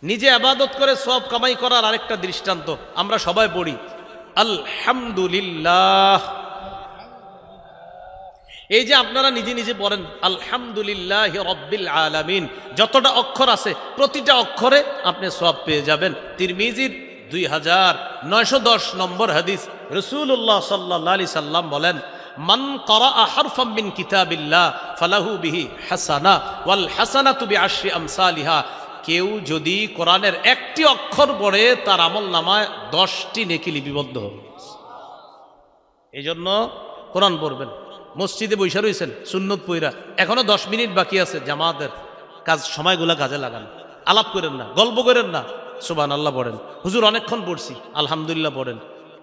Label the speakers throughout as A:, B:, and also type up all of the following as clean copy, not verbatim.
A: নিজে ইবাদত করে সওয়াব কামাই করার আরেকটা দৃষ্টান্ত আমরা সবাই পড়ি, আলহামদুলিল্লাহ। এই যে আপনারা নিজে নিজে পড়েন আলহামদুলিল্লাহি রাব্বিল আলামিন, যতটা অক্ষর আছে প্রতিটা অক্ষরে আপনি সওয়াব পেয়ে যাবেন। তিরমিজির 2910 নম্বর হাদিস, রাসূলুল্লাহ সাল্লাল্লাহু আলাইহি সাল্লাম বলেন, মান ক্বারাআ হারফাম মিন কিতাবিল্লাহ ফালাহু বিহি হাসানাহ ওয়াল হাসানাতু বিআশরি আমসালিহা। কেউ যদি কোরআনের একটি অক্ষর পড়ে তার আমলনামায় 10টি নেকি লিপিবদ্ধ হবে। এই জন্য কোরআন পড়বেন। মসজিদে বৈশা রয়েছেন সুন্নত পইরা, এখনো 10 মিনিট বাকি আছে জামাতের কাজ, সময়গুলা কাজে লাগান। আলাপ করেন না, গল্প করেন না, সুবহানাল্লাহ পড়েন। হুজুর অনেকক্ষণ পড়ছি, আলহামদুলিল্লাহ পড়েন,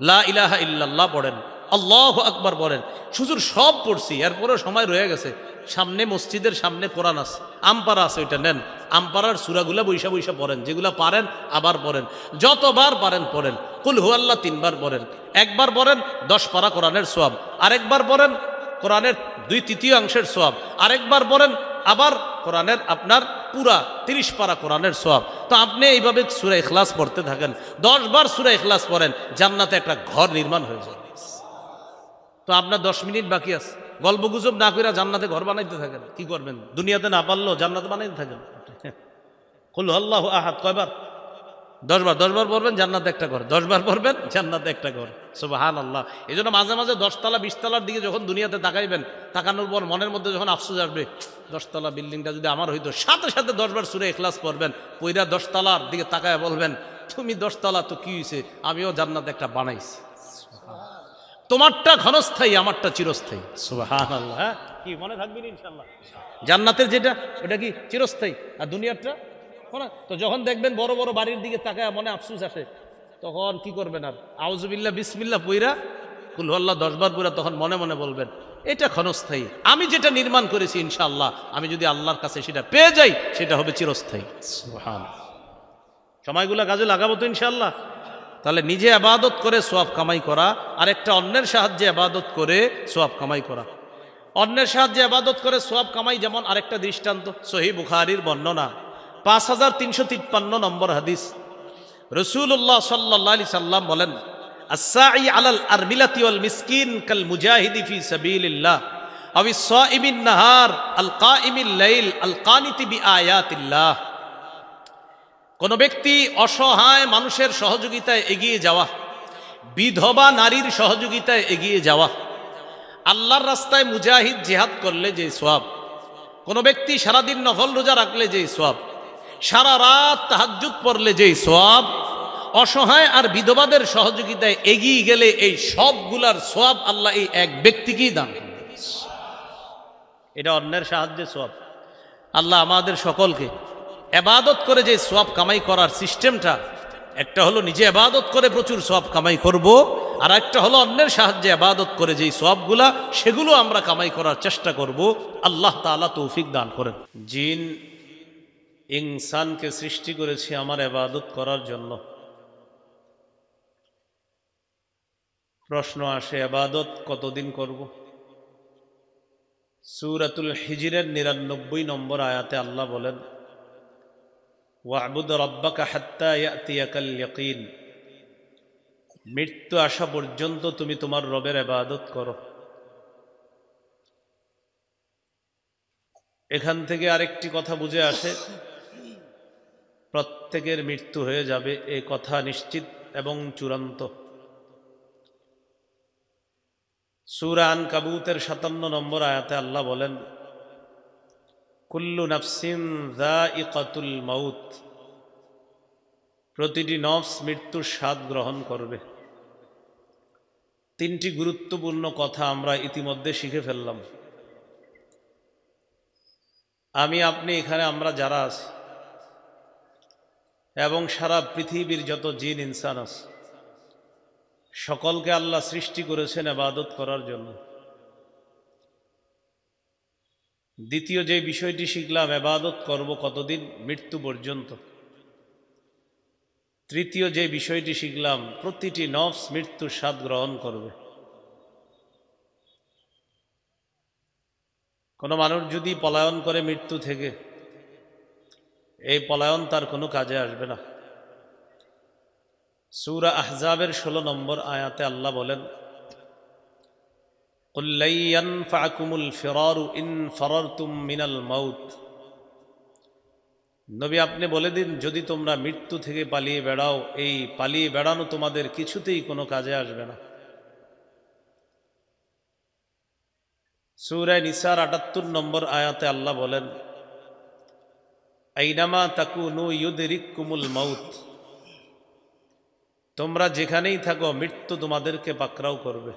A: লা ইলাহা ইল্লাল্লাহ পড়েন, আল্লাহু আকবার পড়েন। হুজুর সব পড়ছি, এরপরেও সময় রয়ে গেছে। সামনে মসজিদের সামনে কোরআন আছে, আমপারা আছে, ওইটা নেন। আমপারার সূরাগুলা বৈশা বৈশা পড়েন, যেগুলা পারেন আবার পড়েন, যতবার পারেন পড়েন। কুল হুয়াল্লাহ 3 বার পড়েন, একবার পড়েন 10 পারা কোরআনের সওয়াব, আরেকবার পড়েন কোরআনের 2/3 সওয়াব, আরেকবার পড়েন আবার কোরআনের আপনার পুরা 30 পারা কোরআনের সওয়াব। তো আপনি এইভাবে সূরা ইখলাস পড়তে থাকেন, 10 বার সূরা ইখলাস পড়েন, জান্নাতে একটা ঘর নির্মাণ হয়ে যাবে। তো আপনার 10 মিনিট বাকি আছে, গল্প গুজব না করে জান্নাতে ঘর বানাইতে থাকেন। কি করবেন? দুনিয়াতে না পারলেও জান্নাতে বানাইতে থাকেন। কুল আল্লাহু আহাদ কয়বার? 10 বার। 10 বার পড়বেন, জান্নাতে একটা ঘর। 10 বার পড়বেন, জান্নাতে একটা ঘর। সুবহানাল্লাহ। এই জন্য মাঝে মাঝে 10 তলা 20 তলার দিকে যখন দুনিয়াতে তাকাইবেন, তাকানোর পর মনের মধ্যে যখন আফসোস আসবে, 10 তলা বিল্ডিংটা যদি আমার হইতো, সাথে সাথে 10 বার সূরা ইখলাস পড়বেন, পইরা 10 তলার দিকে তাকায় বলবেন, তুমি 10 তলা তো কি হয়েছে, আমিও জান্নাতে একটা বানাইছি। তোমারটা ক্ষণস্থায়ী, আমারটা চিরস্থায়ী। সুবহানাল্লাহ। হ্যাঁ, কি মনে থাকবে না ইনশাআল্লাহ? জান্নাতের যেটা ওটা কি চিরস্থায়ী, আর দুনিয়ারটা না। তো যখন দেখবেন বড় বড় বাড়ির দিকে তাকায় মনে আফসোস আসে, তখন কি করবেন? আর আউযুবিল্লাহ বিসমিল্লাহ পইরা কুল হুয়াল্লাহ 10 বার পইরা তখন মনে মনে বলবেন, এটা ক্ষণস্থায়ী, আমি যেটা নির্মাণ করেছি ইনশাআল্লাহ আমি যদি আল্লাহর কাছে সেটা পেয়ে যাই, সেটা হবে চিরস্থায়ী। সুবহানাল্লাহ। সময়গুলো কাজে লাগাবো তো ইনশাআল্লাহ। তাহলে নিজে ইবাদত করে সওয়াব কামাই করা, আর একটা অন্যের সাহায্যে ইবাদত করে সওয়াব কামাই করা। অন্যের সাহায্যে ইবাদত করে সওয়াব কামাই, যেমন আরেকটা দৃষ্টান্ত সহিহ বুখারীর বর্ণনা, 5353 নম্বর হাদিস, রাসূলুল্লাহ সাল্লাল্লাহু আলাইহি সাল্লাম বলেন, আস-সাঈ আলাল আরমিলাতি ওয়াল মিসকিন কাল মুজাহিদি ফি সাবিলিল্লাহ আও ইস-সাইমিন নাহার আল কাইমিল লাইল আল কানিতি বিআয়াতিল্লাহ। কোন ব্যক্তি অসহায় মানুষের সহযোগিতায় এগিয়ে যাওয়া, বিধবা নারীর সহযোগিতায় এগিয়ে যাওয়া, আল্লাহর রাস্তায় মুজাহিদ জিহাদ করলে যে সওয়াব, কোন ব্যক্তি সারাদিন নফল রোজা রাখলে যে সওয়াব, সারা রাত তাহাজ্জুদ পড়লে যে সওয়াব, অসহায় আর বিধবাদের সহযোগিতায় এগিয়ে গেলে এই সবগুলার সওয়াব আল্লাহ এই এক ব্যক্তিকেই দান করেন। এটা অন্যের সাহায্যে সওয়াব। আল্লাহ আমাদের সকলকে ইবাদত করে যে সওয়াব কামাই করার সিস্টেমটা, একটা হলো নিজে ইবাদত করে প্রচুর সওয়াব কামাই করব, আর একটা হলো অন্যের সাহায্যে ইবাদত করে যেই সওয়াবগুলা সেগুলো আমরা কামাই করার চেষ্টা করব। আল্লাহ তাআলা তৌফিক দান করেন। জিন ইনসানকে সৃষ্টি করেছে আমার ইবাদত করার জন্য। প্রশ্ন আসে, ইবাদত কতদিন করব? সূরাতুল হিজরের 99 নম্বর আয়াতে আল্লাহ বলেন, ওয়া'বুদ রাব্বাকা হাত্তা ইয়াতিয়াকাল ইয়াকিন। মৃত্যু আসা পর্যন্ত তুমি তোমার রবের ইবাদত করো। এখান থেকে আরেকটি কথা বুঝে আসে, প্রত্যেকের মৃত্যু হয়ে যাবে, এই কথা নিশ্চিত এবং চূড়ান্ত। সূরা আনকাবুতের 57 নম্বর আয়াতে আল্লাহ বলেন, কুল্লু নাফসিন যায়িকাতুল মাউত। প্রতিটি নফস মৃত্যুর স্বাদ গ্রহণ করবে। 3টি গুরুত্বপূর্ণ কথা আমরা ইতিমধ্যে শিখে ফেললাম। আমি আপনি এখানে আমরা যারা আছি এবং সারা পৃথিবীর যত জিন ইনসান আছে, সকলকে আল্লাহ সৃষ্টি করেছেন ইবাদত করার জন্য। দ্বিতীয় যে বিষয়টি শিখলাম, ইবাদত করব কতদিন? মৃত্যু পর্যন্ত। তৃতীয় যে বিষয়টি শিখলাম, প্রতিটি নফস মৃত্যুর স্বাদ গ্রহণ করবে। কোনো মানুষ যদি পলায়ন করে মৃত্যু থেকে, এই পলায়ন তার কোনো কাজে আসবে না। সূরা আহজাবের 16 নম্বর আয়াতে আল্লাহ বলেন, কুল লা ইয়ানফাকুমুল ফিরারু ইন ফারারতুম মিনাল মাউত। নবী আপনি বলে দিন, যদি তোমরা মৃত্যু থেকে পালিয়ে বেড়াও, এই পালিয়ে বেড়ানো তোমাদের কিছুতেই কোনো কাজে আসবে না। সূরা নিসার 78 নম্বর আয়াতে আল্লাহ বলেন, আইনামা তাকুনু ইউদরিকুমুল মাউত। তোমরা যেখানেই থাকো মৃত্যু তোমাদেরকে পাকড়াও করবে।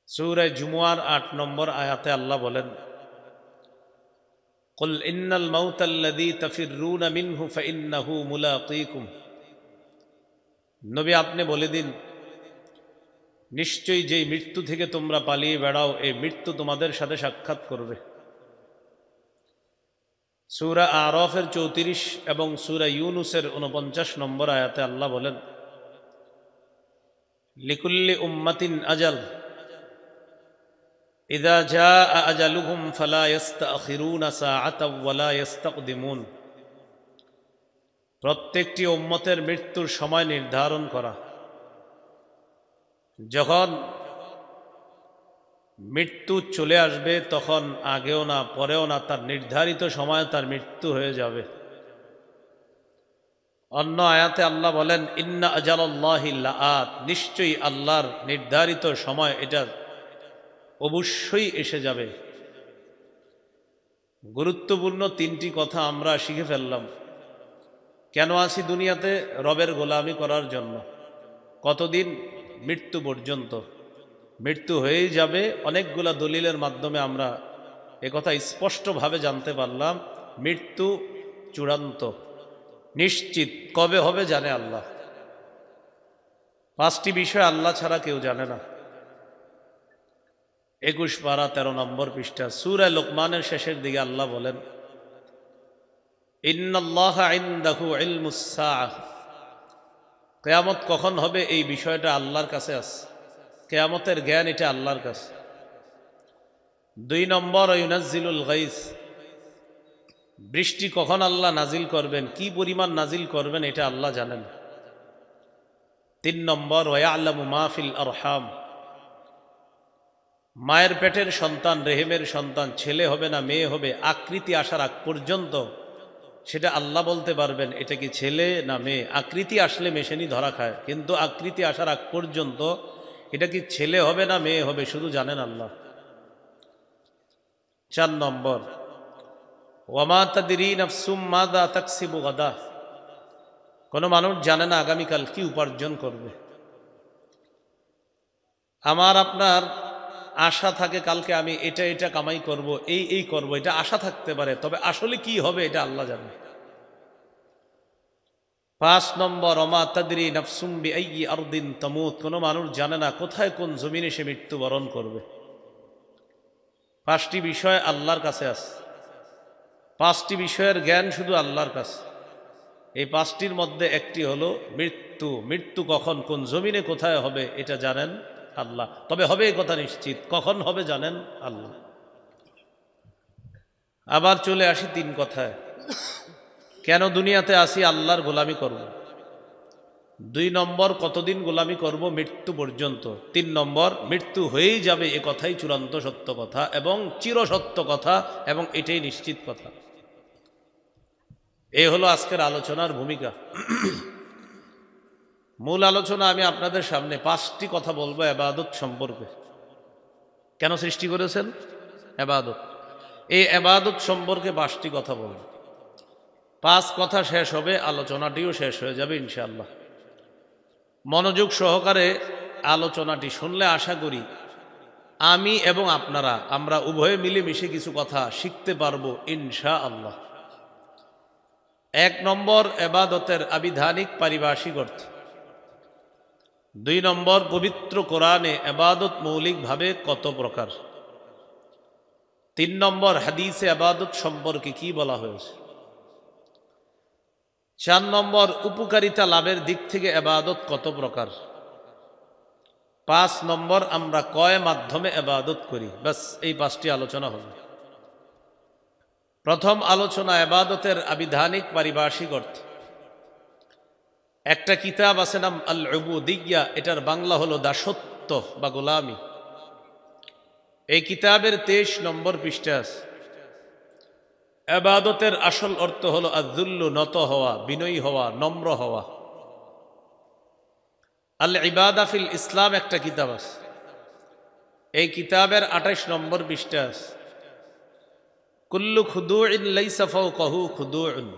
A: সূরা জুমুয়ার 8 নম্বর আয়াতে আল্লাহ বলেন, কুল ইন্নাল মাউতাল্লাযী তাফিররুনা মিনহু ফাইন্নাহু মুলাকীকুম। নবী আপনি বলে দিন, নিশ্চয়ই যেই মৃত্যু থেকে তোমরা পালিয়ে বেড়াও, এই মৃত্যু তোমাদের সাথে সাক্ষাৎ করবে। সূরা আরাফের 34 এবং সূরা ইউনুসের 49 নম্বর আয়াতে আল্লাহ বলেন, লিকুল্লি উম্মাতিন আজাল ইযা জাআ আজালুহুম ফালা ইস্তাখিরুনা সাআতাও ওয়ালা ইস্তাকদিমুন। প্রত্যেকটি উম্মতের মৃত্যুর সময় নির্ধারণ করা। যখন মৃত্যু চলে আসবে তখন আগেও না পরেও না, তার নির্ধারিত সময় তার মৃত্যু হয়ে যাবে। অন্য আয়াতে আল্লাহ বলেন, ইন্না আজালাল্লাহি লাআত। নিশ্চয়ই আল্লাহর নির্ধারিত সময় এটা অবশ্যই এসে যাবে। গুরুত্বপূর্ণ 3টি কথা আমরা শিখে ফেললাম। কেন আছি দুনিয়াতে? রবের গোলামি করার জন্য। কতদিন? মৃত্যু পর্যন্ত। মৃত্যু হয়েই যাবে। অনেকগুলা দলিলের মাধ্যমে আমরা একথা স্পষ্টভাবে জানতে পারলাম, মৃত্যু চূড়ান্ত, নিশ্চিত। কবে হবে জানে আল্লাহ। 5টি বিষয় আল্লাহ ছাড়া কেউ জানে না। 21 পারা 13 নম্বর পৃষ্ঠা সূরা লোকমানের শেষের দিকে আল্লাহ বলেন, ইন্নাল্লাহা ইনদাহু ইলমুস সাআহ। কিয়ামত কখন হবে এই বিষয়টা আল্লাহর কাছে আছে। কিয়ামতের জ্ঞান এটা আল্লাহর কাছে। 2 নম্বর, ইউনাজ্জিলুল গাইস। বৃষ্টি কখন আল্লাহ নাজিল করবেন, কি পরিমাণ নাজিল করবেন, এটা আল্লাহ জানেন। 3 নম্বর, ওয়ায়ালামু মা ফিল আরহাম। মায়ের পেটের সন্তান, রেহেমের সন্তান, ছেলে হবে না মেয়ে হবে, আকৃতি আসার আগ পর্যন্ত সেটা আল্লাহ বলতে পারবেন এটা কি ছেলে না মেয়ে। আকৃতি আসলে মেশিনই ধরা খায়, কিন্তু আকৃতি আসার আগ পর্যন্ত এটা কি ছেলে হবে না মেয়ে হবে শুধু জানেন আল্লাহ। 4 নম্বর, ওয়ামা তাদরি নাফসুম মাযা তাকসিবু গাদা। কোনো মানুষ জানে না আগামীকাল কি উপার্জন করবে। আমার আপনার আশা থাকে কালকে আমি এটা এটা কামাই করব, এই করব, এটা আশা থাকতে পারে, তবে আসলে কি হবে এটা আল্লাহ জানে। 5 নম্বর, ওমা তাদরি নাফসুম বিআইয়ি আরদিন তামুত। কোনো মানুষ জানে না কোথায় কোন জমিনে সে মৃত্যুবরণ করবে। 5টি বিষয় আল্লাহর কাছে আছে। 5টি বিষয়ের জ্ঞান শুধু আল্লাহর কাছে। এই 5টির মধ্যে একটি হলো মৃত্যু। মৃত্যু কখন কোন জমিনে কোথায় হবে এটা জানেন আল্লাহ, তবে হবে এই কথা নিশ্চিত। কখন হবে জানেন আল্লাহ। আবার চলে আসি 3 কথায়। কেন দুনিয়াতে আসি? আল্লাহর গোলামি করব। 2 নম্বর, কতদিন গোলামি করব? মৃত্যু পর্যন্ত। 3 নম্বর, মৃত্যু হয়েই যাবে এ কথাই চূড়ান্ত সত্য কথা এবং চিরসত্য কথা এবং এটাই নিশ্চিত কথা। এই হলো আজকের আলোচনার ভূমিকা। মূল আলোচনা আমি আপনাদের সামনে 5টি কথা বলবো ইবাদত সম্পর্কে। কেন সৃষ্টি করেছেন? ইবাদত। এই ইবাদত সম্পর্কে 5টি কথা বলবো। 5 কথা শেষ হবে, আলোচনাটিও শেষ হয়ে যাবে ইনশাআল্লাহ। মনোযোগ সহকারে আলোচনাটি শুনলে আশা করি আমি এবং আপনারা আমরা উভয়ে মিলেমিশে কিছু কথা শিখতে পারবো ইনশাআল্লাহ। 1 নম্বর, ইবাদতের আবিধানিক পারিভাষিক অর্থ। 2 নম্বর, পবিত্র কোরআনে ইবাদত মৌলিকভাবে কত প্রকার। 3 নম্বর, হাদিসে ইবাদত সম্পর্কে কি বলা হয়েছে। 4 নম্বর, উপকারিতা লাভের দিক থেকে ইবাদত কত প্রকার। 5 নম্বর, আমরা কয় মাধ্যমে ইবাদত করি। বাস এই 5টি আলোচনা হবে। প্রথম আলোচনা ইবাদতের আবিধানিক পারিভাষিক অর্থ। একটা কিতাব আছে নাম আল উবুদিয়্যা, এটার বাংলা হলো দাসত্ব বা গোলামি। এই কিতাবের 23 নম্বর পৃষ্ঠা আছে। ইবাদতের আসল অর্থ হলো আয-যুল্লু, নত হওয়া, বিনয়ী হওয়া, নম্র হওয়া। আল ইবাদা ফিল ইসলাম একটা কিতাব আছে, এই কিতাবের 28 নম্বর পৃষ্ঠা আছে। কুল্লু খুদুইন লাইসা ফাওকাহু খুদুউন।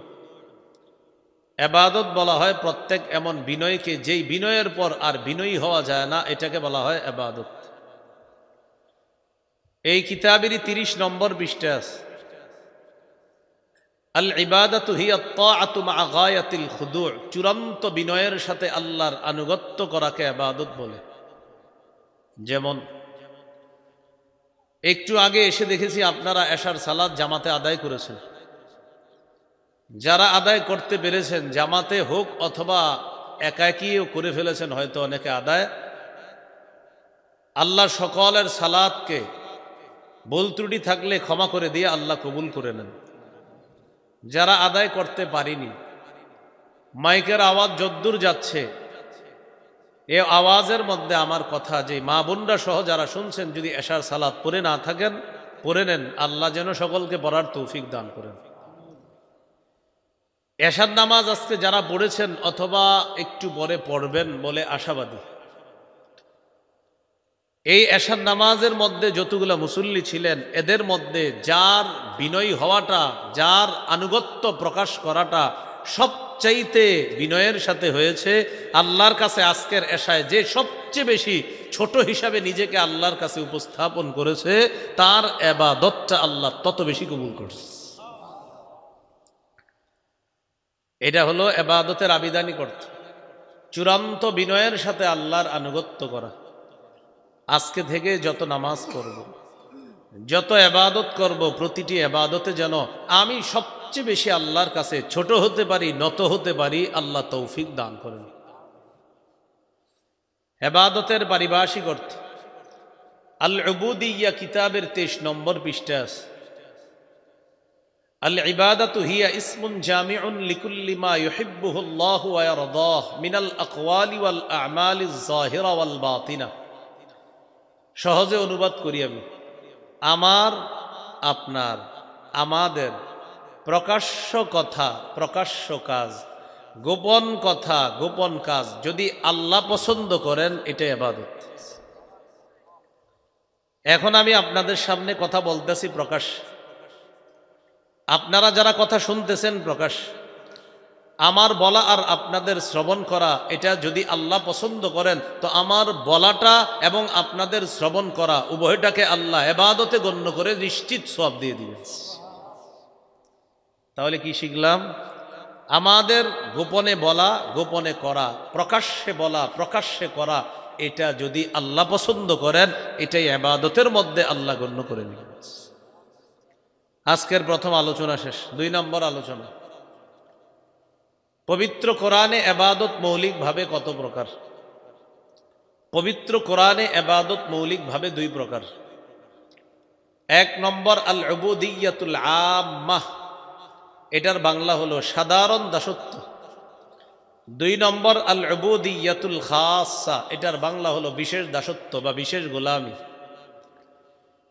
A: ইবাদত বলা হয় প্রত্যেক এমন বিনয়কে যেই বিনয়ের পর আর বিনয়ী হওয়া যায় না, এটাকে বলা হয় ইবাদত। এই কিতাবেরই 30 নম্বর পৃষ্ঠা আছে। আল ইবাদাতু হিয়া আত-তাআতু মা গায়াতিল খুদু'। চূড়ান্ত বিনয়ের সাথে আল্লাহর আনুগত্য করাকে ইবাদত বলে। যেমন একটু আগে এসে দেখেছি আপনারা এশার সালাত জামাতে আদায় করেছেন। যারা আদায় করতে পেরেছেন, জামাতে হোক অথবা একাকীও করে ফেলেছেন হয়তো অনেকে আদায়, আল্লাহ সকলের সালাতকে ভুল ত্রুটি থাকলে ক্ষমা করে দিয়ে আল্লাহ কবুল করে নেন। যারা আদায় করতে পারিনি, মাইকের আওয়াজ যদ্দূর যাচ্ছে, এ আওয়াজের মধ্যে আমার কথা যে মা বোনরা সহ যারা শুনছেন, যদি এশার সালাত পড়ে না থাকেন পড়ে নেন, আল্লাহ যেন সকলকে পড়ার তৌফিক দান করেন। এশার নামাজ আজকে যারা পড়েছেন অথবা একটু পরে পড়বেন বলে আশাবাদী। এই এশার নামাজের মধ্যে যতগুলো মুসল্লি ছিলেন, এদের মধ্যে যার বিনয়ী হওয়াটা, যার আনুগত্য প্রকাশ করাটা সবচাইতে বিনয়ের সাথে হয়েছে, আল্লাহর কাছে আজকের এশায় যে সবচেয়ে বেশি ছোট হিসাবে নিজেকে আল্লাহর কাছে উপস্থাপন করেছে, তার ইবাদতটা আল্লাহ তত বেশি কবুল করছে। এটা হলো ইবাদতের আবিধানিক অর্থ, চূড়ান্ত বিনয়ের সাথে আল্লাহর আনুগত্য করা। আজকে থেকে যত নামাজ পড়ব, যত ইবাদত করব, প্রতিটি ইবাদতে যেন আমি সবচেয়ে বেশি আল্লাহর কাছে ছোট হতে পারি, নত হতে পারি, আল্লাহ তৌফিক দান করেন। ইবাদতের পারিভাষিক অর্থ আল উবুদিয়্যা কিতাবের 23 নম্বর পৃষ্ঠা আছে। আল ইবাদাতু হিয়া ইসমুন জামিউন লিকুল্লি মা ইউহিব্বুহু আল্লাহু ওয়া ইয়ারদাহ মিনাল আকওয়ালি ওয়াল আ'মালিজ যাহিরা ওয়াল বাতিনা। সহজে অনুবাদ করি আমি। আমার, আপনার, আমাদের প্রকাশ্য কথা, প্রকাশ্য কাজ, গোপন কথা, গোপন কাজ যদি আল্লাহ পছন্দ করেন, এটা ইবাদত। এখন আমি আপনাদের সামনে কথা বলতেছি প্রকাশ, আপনারা যারা কথা শুনতেছেন প্রকাশ। আমার বলা আর আপনাদের শ্রবণ করা, এটা যদি আল্লাহ পছন্দ করেন, তো আমার বলাটা এবং আপনাদের শ্রবণ করা উভয়টাকে আল্লাহ ইবাদতে গণ্য করে নিশ্চিত সওয়াব দিয়ে দিবেন। তাহলে কি শিখলাম? আমাদের গোপনে বলা, গোপনে করা, প্রকাশ্যে বলা, প্রকাশ্যে করা, এটা যদি আল্লাহ পছন্দ করেন, এটাই ইবাদতের মধ্যে আল্লাহ গণ্য করে নেবেন। আজকের প্রথম আলোচনা শেষ। 2 নম্বর আলোচনা, পবিত্র কোরআনে ইবাদত মৌলিকভাবে কত প্রকার? পবিত্র কোরআনে ইবাদত মৌলিকভাবে 2 প্রকার। 1 নম্বর আল উবুদিয়্যাতুল আম্মাহ, এটার বাংলা হলো সাধারণ দাসত্ব। 2 নম্বর আল উবুদিয়্যাতুল খাসা, এটার বাংলা হলো বিশেষ দাসত্ব বা বিশেষ গোলামি।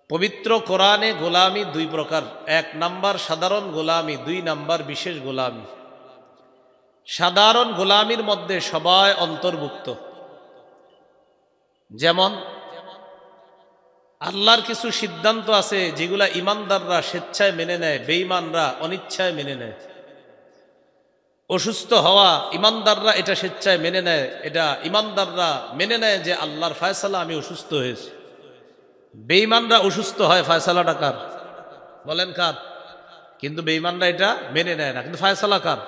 A: পবিত্র কোরআনে গোলামি 2 প্রকার। 1 নম্বর সাধারণ গোলামি, 2 নম্বর বিশেষ গোলামি। সাধারণ গোলামির মধ্যে সবাই অন্তর্ভুক্ত। যেমন আল্লাহর কিছু সিদ্ধান্ত আছে যেগুলা ইমানদাররা স্বেচ্ছায় মেনে নেয়, বেঈমানরা অনিচ্ছায় মেনে নেয়। অসুস্থ হওয়া, ইমানদাররা এটা স্বেচ্ছায় মেনে নেয়, এটা ইমানদাররা মেনে নেয় যে আল্লাহর ফয়সালা, আমি অসুস্থ হয়েছি। বেঈমানরা অসুস্থ হয়, ফয়সালাটা কার? বলেন কার? কিন্তু বেঈমানরা এটা মেনে নেয় না, কিন্তু ফয়সালা কার?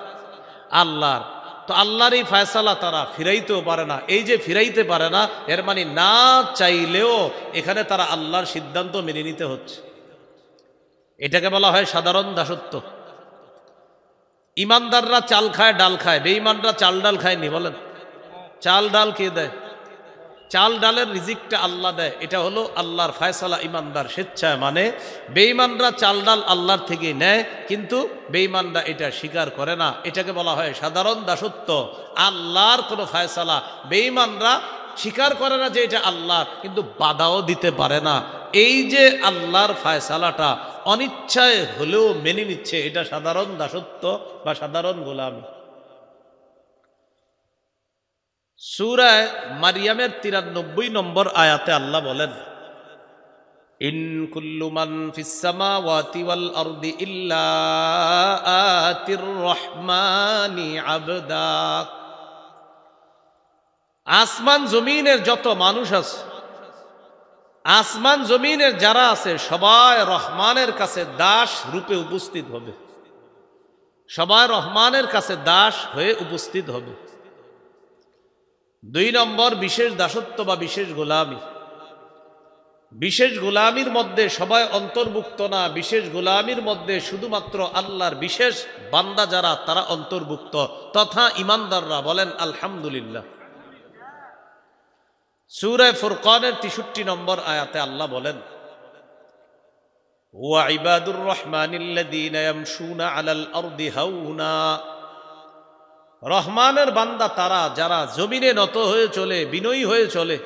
A: আল্লাহর। তো আল্লাহর এই ফয়সালা তারা ফিরাইতেও পারে না। এই যে ফিরাইতে পারে না, এর মানে না চাইলেও এখানে তারা আল্লাহর সিদ্ধান্ত মেনে নিতে হচ্ছে। এটাকে বলা হয় সাধারণ দাসত্ব। ইমানদাররা চাল খায়, ডাল খায়, বেঈমানরা চাল ডাল খায়নি। বলেন চাল ডাল কে দেয়? চাল ডালের রিজিকটা আল্লাহ দেয়, এটা হলো আল্লাহর ফয়সালা, ইমানদার স্বেচ্ছায় মানে। বেঈমানরা চাল ডাল আল্লাহর থেকে নেয়, কিন্তু বেঈমানরা এটা স্বীকার করে না। এটাকে বলা হয় সাধারণ দাসত্ব, আল্লাহর কোনো ফয়সালা। বেঈমানরা স্বীকার করে না যে এটা আল্লাহ, কিন্তু বাধাও দিতে পারে না। এই যে আল্লাহর ফয়সালাটা অনিচ্ছায় হলেও মেনে নিচ্ছে, এটা সাধারণ দাসত্ব বা সাধারণ গোলামি। সূরা মারিয়ামের 93 নম্বর আয়াতে আল্লাহ বলেন, ইন কুল্লু মান ফিস সামাওয়াতি ওয়াল আরদি ইল্লা আতির রহমানি আবদা। আসমান জমিনের যত মানুষ আছে, আসমান জমিনের যারা আছে, সবাই রহমানের কাছে দাস রূপে উপস্থিত হবে, সবাই রহমানের কাছে দাস হয়ে উপস্থিত হবে। 2 নম্বর বিশেষ দাসত্ব বা বিশেষ গোলামি। বিশেষ গোলামির মধ্যে সবাই অন্তর্ভুক্ত না, বিশেষ গোলামির মধ্যে শুধুমাত্র আল্লাহর বিশেষ বান্দা যারা, তারা অন্তর্ভুক্ত, তথা ইমানদাররা। বলেন আলহামদুলিল্লাহ। সূরা ফুরকানের 63 নম্বর আয়াতে আল্লাহ বলেন, ওয়া ইবাদুর রহমানিল্লাযীনা ইয়ামশুনা আলাল আরদি হাওনা। রহমানের বান্দা তারা যারা জমিনে নত হয়ে চলে, বিনয়ী হয়ে চলে।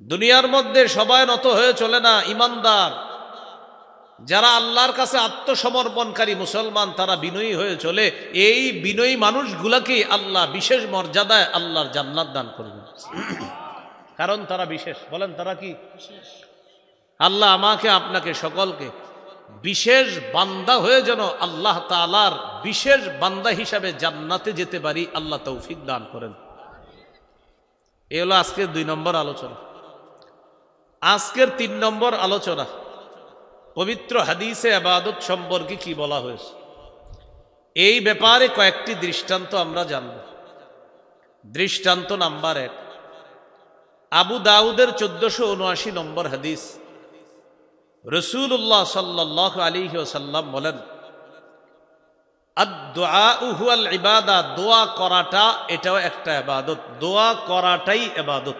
A: দুনিয়ার মধ্যে সবাই নত হয়ে চলে না, ইমানদার যারা আল্লাহর কাছে আত্মসমর্পণকারী মুসলমান, তারা বিনয়ী হয়ে চলে। এই বিনয়ী মানুষগুলাকে আল্লাহ বিশেষ মর্যাদায় আল্লাহর জান্নাত দান করবেন, কারণ তারা বিশেষ। বলেন তারা কি? আল্লাহ আমাকে আপনাকে সকলকে বিশেষ বান্দা হয়ে যেন আল্লাহ তাআলার বিশেষ বান্দা হিসাবে জান্নাতে যেতে পারি, আল্লাহ তৌফিক দান করেন। এ হলো আজকের 2 নম্বর আলোচনা। আজকের 3 নম্বর আলোচনা, পবিত্র হাদিসে ইবাদত সম্পর্কে কি বলা হয়েছে, এই ব্যাপারে কয়েকটি দৃষ্টান্ত আমরা জানব। দৃষ্টান্ত নাম্বার 1, আবু দাউদের 1479 নম্বর হাদিস। রাসূলুল্লাহ সাল্লাল্লাহু আলাইহি ওয়াসাল্লাম বলেন, আদ-দুআউ হুয়াল ইবাদা। দোয়া করাটা এটাও একটা ইবাদত, দোয়া করাটাই ইবাদত।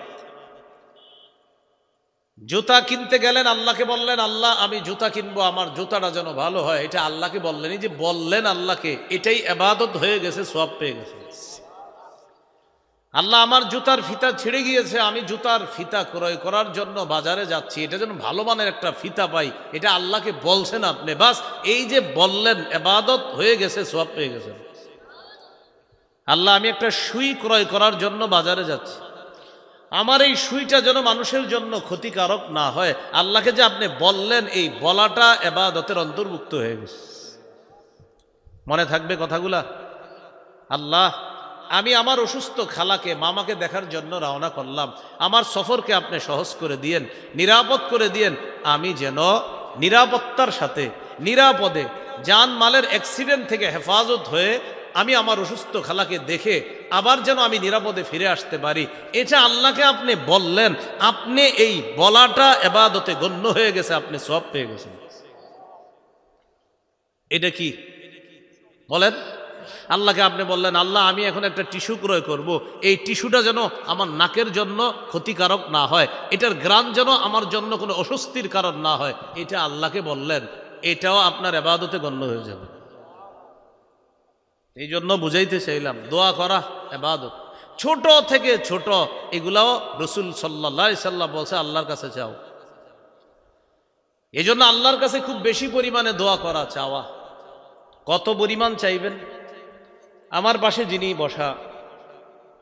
A: জুতা কিনতে গেলেন, আল্লাহকে বললেন, আল্লাহ আমি জুতা কিনবো, আমার জুতাটা যেন ভালো হয়, এটা আল্লাহকে বললেন। এই যে বললেন আল্লাহকে, এটাই ইবাদত হয়ে গেছে, সওয়াব পেয়ে গেছে। আল্লাহ আমার জুতার ফিতা ছিঁড়ে গিয়েছে, আমি জুতার ফিতা ক্রয় করার জন্য বাজারে যাচ্ছি, এটা যেন ভালো মানের একটা ফিতা পাই, এটা আল্লাহকে বলছেন আপনি। বাস এই যে বললেন, ইবাদত হয়ে গেছে, সওয়াব পেয়ে গেছে। আল্লাহ আমি একটা সুই ক্রয় করার জন্য বাজারে যাচ্ছি, আমার এই সুইটা যেন মানুষের জন্য ক্ষতিকারক না হয়, আল্লাহকে যে আপনি বললেন, এই বলাটা ইবাদতের অন্তর্ভুক্ত হয়ে গেছে। মনে থাকবে কথাগুলা? আল্লাহ আমি আমার অসুস্থ খালাকে, মামাকে দেখার জন্য রওনা করলাম, আমার সফরকে আপনি সহজ করে দিয়েন, নিরাপদ করে দিয়েন, আমি যেন নিরাপত্তার সাথে নিরাপদে জান মালের অ্যাক্সিডেন্ট থেকে হেফাজত হয়ে আমি আমার অসুস্থ খালাকে দেখে আবার যেন আমি নিরাপদে ফিরে আসতে পারি। এটা আল্লাহকে আপনি বললেন, আপনি এই বলাটা ইবাদতে গণ্য হয়ে গেছে, আপনি সওয়াব পেয়ে গেছেন। এটা কি বলেন? আল্লাহকে আপনি বললেন, আল্লাহ আমি এখন একটা টিস্যু ক্রয় করব, এই টিস্যুটা যেন আমার নাকের জন্য ক্ষতিকারক না হয়, এটার ঘ্রাণ যেন আমার জন্য কোনো অস্বস্তির কারণ না হয়, এটা আল্লাহকে বললেন, এটাও আপনার ইবাদতে গণ্য হয়ে যাবে। এই জন্য বুঝাইতে চাইলাম, দোয়া করা ইবাদত, ছোট থেকে ছোট এগুলাও রাসূল সাল্লাল্লাহু আলাইহি সাল্লাম বলছে আল্লাহর কাছে চাও। এই জন্য আল্লাহর কাছে খুব বেশি পরিমাণে দোয়া করা, চাওয়া। কত পরিমাণ চাইবেন? আমার পাশে যিনি বসা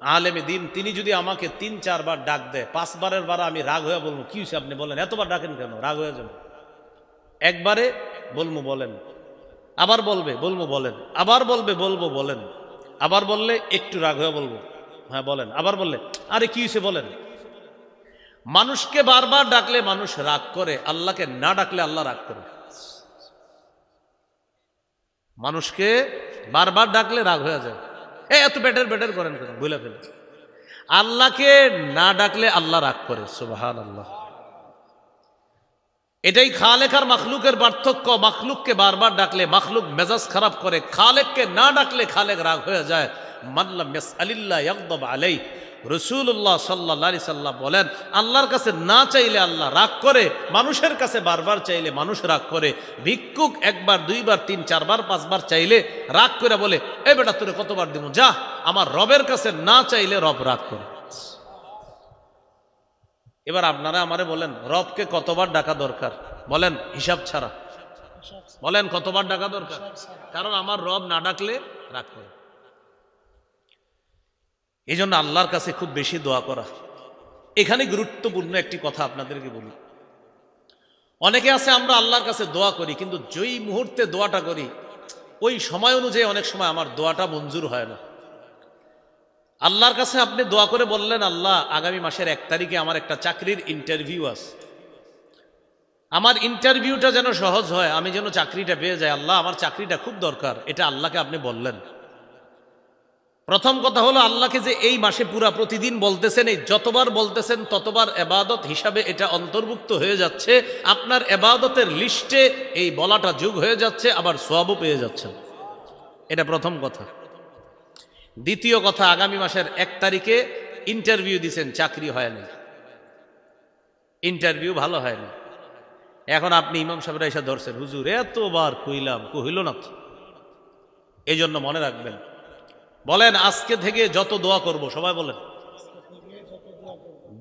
A: আলেমে দিন, তিনি যদি আমাকে 3-4 বার ডাক দেয়, 5 বারের বার আমি রাগ হয়ে বলবো, কি হয়েছে আপনি বলেন, এতবার ডাকেন কেন, রাগ হয়ে যাবে। একবারে বলবো বলেন, আবার বলবে বলবো বলেন, আবার বলবে বলবো বলেন, আবার বললে একটু রাগ হয়ে বলবো হ্যাঁ বলেন, আবার বললে আরে কি হয়েছে বলেন। মানুষকে বারবার ডাকলে মানুষ রাগ করে, আল্লাহকে না ডাকলে আল্লাহ রাগ করে। মানুষকে বারবার ডাকলে রাগ হয়ে যায়, এত বেটার বেটার করেন কেন, ভুলে ফেলে। আল্লাহকে না ডাকলে আল্লাহ রাগ করে, সুবহানাল্লাহ। এটাই খালেক আর মাখলুকের পার্থক্য। মাখলুককে বারবার ডাকলে মাখলুক মেজাজ খারাপ করে, খালেককে না ডাকলে খালেক রাগ হয়ে যায়। মান লাম ইয়াসআলিল্লাহ ইয়াগদাব আলাইহি। রাসূলুল্লাহ সাল্লাল্লাহু আলাইহি সাল্লাম বলেন, আল্লাহর কাছে না চাইলে আল্লাহ রাগ করে, মানুষের কাছে বারবার চাইলে মানুষ রাগ করে। ভিক্ষুক একবার, দুইবার, তিন, চারবার, পাঁচবার চাইলে রাগ করে বলে, এ বেটা তোরে কতবার দিব, যা। আমার রবের কাছে না চাইলে রব রাগ করে। এবার আপনারা আমারে বলেন, রবকে কতবার ডাকা দরকার? বলেন হিসাব ছাড়া। বলেন কতবার ডাকা দরকার? কারণ আমার রব না ডাকলে রাগ করে। এই জন্য আল্লাহর কাছে খুব বেশি দোয়া করা। এখানে গুরুত্বপূর্ণ একটি কথা আপনাদেরকে বলি। অনেকে আছে আমরা আল্লাহর কাছে দোয়া করি, কিন্তু যেই মুহূর্তে দোয়াটা করি ওই সময় অনুযায়ী অনেক সময় আমার দোয়াটা মঞ্জুর হয় না। আল্লাহর কাছে আপনি দোয়া করে বললেন, আল্লাহ আগামী মাসের 1 তারিখে আমার একটা চাকরির ইন্টারভিউ আছে, আমার ইন্টারভিউটা যেন সহজ হয়, আমি যেন চাকরিটা পেয়ে যাই। আল্লাহ আমার চাকরিটা খুব দরকার, এটা আল্লাহকে আপনি বললেন। প্রথম কথা হলো, আল্লাহকে যে এই মাসে পুরা প্রতিদিন বলতেছেন, এই যতবার বলতেছেন ততবার এবাদত হিসাবে এটা অন্তর্ভুক্ত হয়ে যাচ্ছে। আপনার এবাদতের লিস্টে এই বলাটা যোগ হয়ে যাচ্ছে, আবার সওয়াবও পেয়ে যাচ্ছেন। এটা প্রথম কথা। দ্বিতীয় কথা, আগামী মাসের 1 তারিখে ইন্টারভিউ দিছেন, চাকরি হয়নি, ইন্টারভিউ ভালো হয়নি। এখন আপনি ইমাম সাহেবরা এসে ধরছেন, হুজুর এতবার কইলাম, কহিল না তো। এই জন্য মনে রাখবেন, বলেন আজকে থেকে যত দোয়া করব, সবাই বলেন,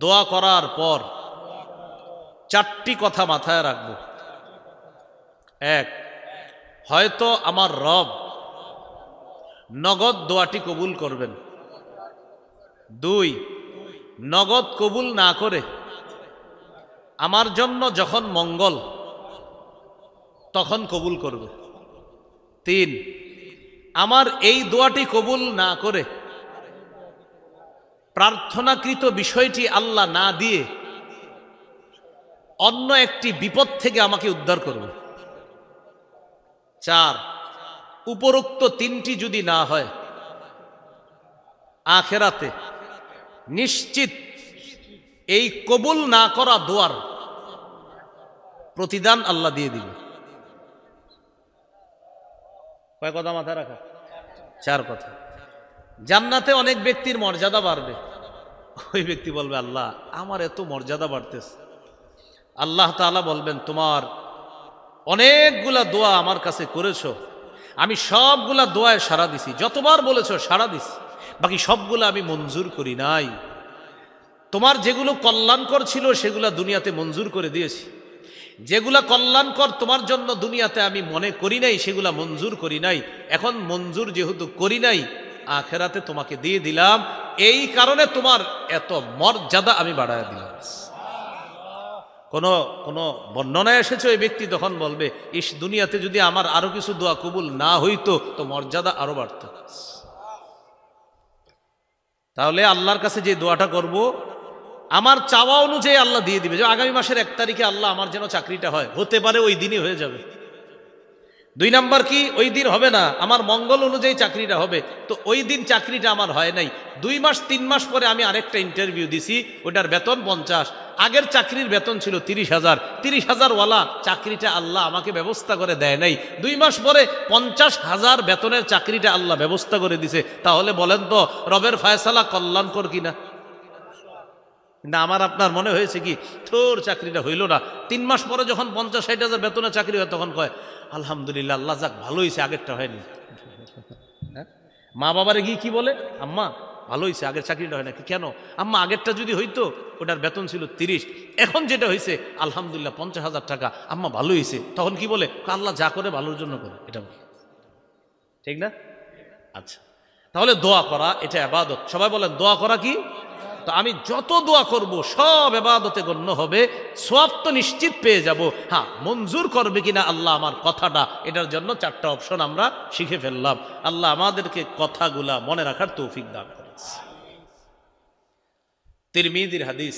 A: দোয়া করার পর 4টি কথা মাথায় রাখব। 1, হয়তো আমার রব নগদ দোয়াটি কবুল করবেন। 2, নগদ কবুল না করে আমার জন্য যখন মঙ্গল তখন কবুল করবে। 3, আমার এই দোয়াটি কবুল না করে প্রার্থনাকৃত বিষয়টি আল্লাহ না দিয়ে অন্য একটি বিপদ থেকে আমাকে উদ্ধার করবে। 4, উপরোক্ত 3টি যদি না হয়, আখেরাতে নিশ্চিত এই কবুল না করা দোয়ার প্রতিদান আল্লাহ দিয়ে দিবে। কয় কথা মাথায় রাখা? 4 কথা। জান্নাতে অনেক ব্যক্তির মর্যাদা বাড়বে। ওই ব্যক্তি বলবে, আল্লাহ আমার এত মর্যাদা বাড়তেছে। আল্লাহ তাআলা বলবেন, তোমার অনেকগুলা দোয়া আমার কাছে করেছো, আমি সবগুলা দোয়ায় সাড়া দিছি, যতবার বলেছো সাড়া দিছি, বাকি সবগুলা আমি মঞ্জুর করি নাই। তোমার যেগুলো কল্যাণকর ছিল সেগুলা দুনিয়াতে মঞ্জুর করে দিয়েছি, যেগুলা কল্যাণকর তোমার জন্য দুনিয়াতে আমি মনে করি নাই সেগুলা মঞ্জুর করি নাই। এখন মঞ্জুর যেহেতু করি নাই, আখেরাতে তোমাকে দিয়ে দিলাম, এই কারণে তোমার এত মর্যাদা আমি বাড়ায় দিলাম। কোন বর্ণনায় এসেছে ওই ব্যক্তি তখন বলবে, ইস দুনিয়াতে যদি আমার আরো কিছু দোয়া কবুল না হইতো তো মর্যাদা আরো বাড়ত। তাহলে আল্লাহর কাছে যে দোয়াটা করব, আমার চাওয়া অনুযায়ী আল্লাহ দিয়ে দিবে। যে আগামী মাসের 1 তারিখে আল্লাহ আমার যেন চাকরিটা হয়, হতে পারে ওই দিনই হয়ে যাবে। 2 নাম্বার কি, ওই দিন হবে না, আমার মঙ্গল অনুযায়ী চাকরিটা হবে, তো ওই দিন চাকরিটা আমার হয় নাই। 2 মাস 3 মাস পরে আমি আরেকটা ইন্টারভিউ দিছি, ওটার বেতন 50, আগের চাকরির বেতন ছিল 30,000, 30,000 ওয়ালা চাকরিটা আল্লাহ আমাকে ব্যবস্থা করে দেয় নাই। 2 মাস পরে 50,000 বেতনের চাকরিটা আল্লাহ ব্যবস্থা করে দিছে। তাহলে বলেন তো রবের ফায়সালা কল্যাণকর কিনা? না আমার আপনার মনে হয়েছে কি, তোর চাকরিটা হইল না, 3 মাস পরে যখন 50-60,000 বেতনের চাকরি হয় তখন কয় আলহামদুলিল্লাহ, আল্লাহ যাক ভালো হয়েছে, আগেরটা হয়নি। মা বাবারে গিয়ে কি বলে, আম্মা ভালো হয়েছে, আগের চাকরিটা হয় না। কেন? আম্মা আগেরটা যদি হইতো, ওটার বেতন ছিল 30, এখন যেটা হয়েছে আলহামদুলিল্লাহ 50,000 টাকা, আম্মা ভালো হয়েছে। তখন কি বলে, আল্লাহ যা করে ভালোর জন্য করে, এটা ঠিক না? আচ্ছা, তাহলে দোয়া করা এটা ইবাদত। সবাই বলেন দোয়া করা কি? তো আমি যত দোয়া করব সব ইবাদতে গণ্য হবে, সওয়াব তো নিশ্চিত পেয়ে যাব। হ্যাঁ, মঞ্জুর করবে কিনা আল্লাহ আমার কথাটা, এটার জন্য 4টা অপশন আমরা শিখে ফেললাম। আল্লাহ আমাদেরকে কথাগুলা মনে রাখার তৌফিক দান করেন। তিরমিজির হাদিস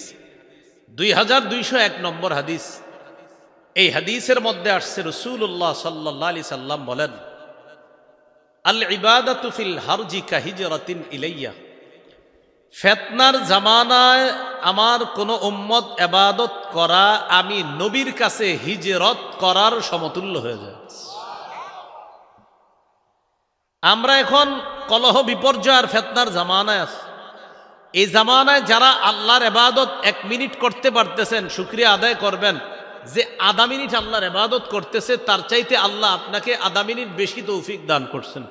A: 2201 নম্বর হাদিস। এই হাদিসের মধ্যে আসছে রাসূলুল্লাহ সাল্লাল্লাহু আলাইহি সাল্লাম বলেন, আল ইবাদাতু ফিল হারজি কাহিজরাতিন ইলাইয়া। ফিতনার জামানায় আমার কোন উম্মত ইবাদত করা আমি নবীর কাছে হিজরত করার সমতুল্য হয়ে যায়। আমরা এখন কলহ বিপর্যয় আর ফিতনার জামানায় আছি। এই জামানায় যারা আল্লাহর ইবাদত 1 মিনিট করতে পারতেছেন, শুকরিয়া আদায় করবেন। যে আধা মিনিট আল্লাহর ইবাদত করতেছে তার চাইতে আল্লাহ আপনাকে আধা মিনিট বেশি তৌফিক দান করছেন।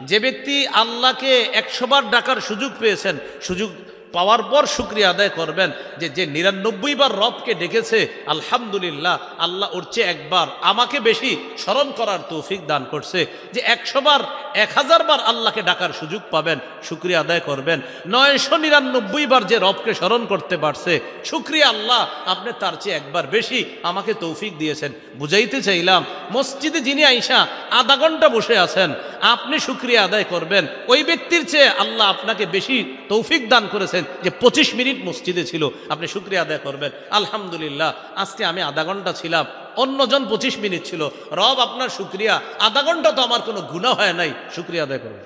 A: যে ব্যক্তি আল্লাহকে 100 বার ডাকার সুযোগ পেয়েছেন, সুযোগ পাওয়ার পর শুকরিয়া আদায় করবেন যে 99 বার রবকে ডেকেছে, আলহামদুলিল্লাহ, আল্লাহ ওর চেয়ে একবার আমাকে বেশি স্মরণ করার তৌফিক দান করছে। যে 100 বার 1000 বার আল্লাহকে ডাকার সুযোগ পাবেন, শুকরিয়া আদায় করবেন। 999 বার যে রবকে স্মরণ করতে পারছে, শুকরিয়া আল্লাহ, আপনি তার চেয়ে একবার বেশি আমাকে তৌফিক দিয়েছেন। বুঝাইতে চাইলাম, মসজিদে যিনি আইসা আধা ঘন্টা বসে আছেন, আপনি শুকরিয়া আদায় করবেন ওই ব্যক্তির চেয়ে আল্লাহ আপনাকে বেশি তৌফিক দান করেছেন যে 25 মিনিট মসজিদে ছিল। আপনি শুকরিয়া আদায় করবেন, আলহামদুলিল্লাহ, আজকে আমি আধা ঘন্টা ছিলাম, অন্যজন 25 মিনিট ছিল। রব আপনার শুকরিয়া, আধা ঘন্টা তো আমার কোনো গুনাহ হয় নাই, শুকরিয়া আদায় করবেন।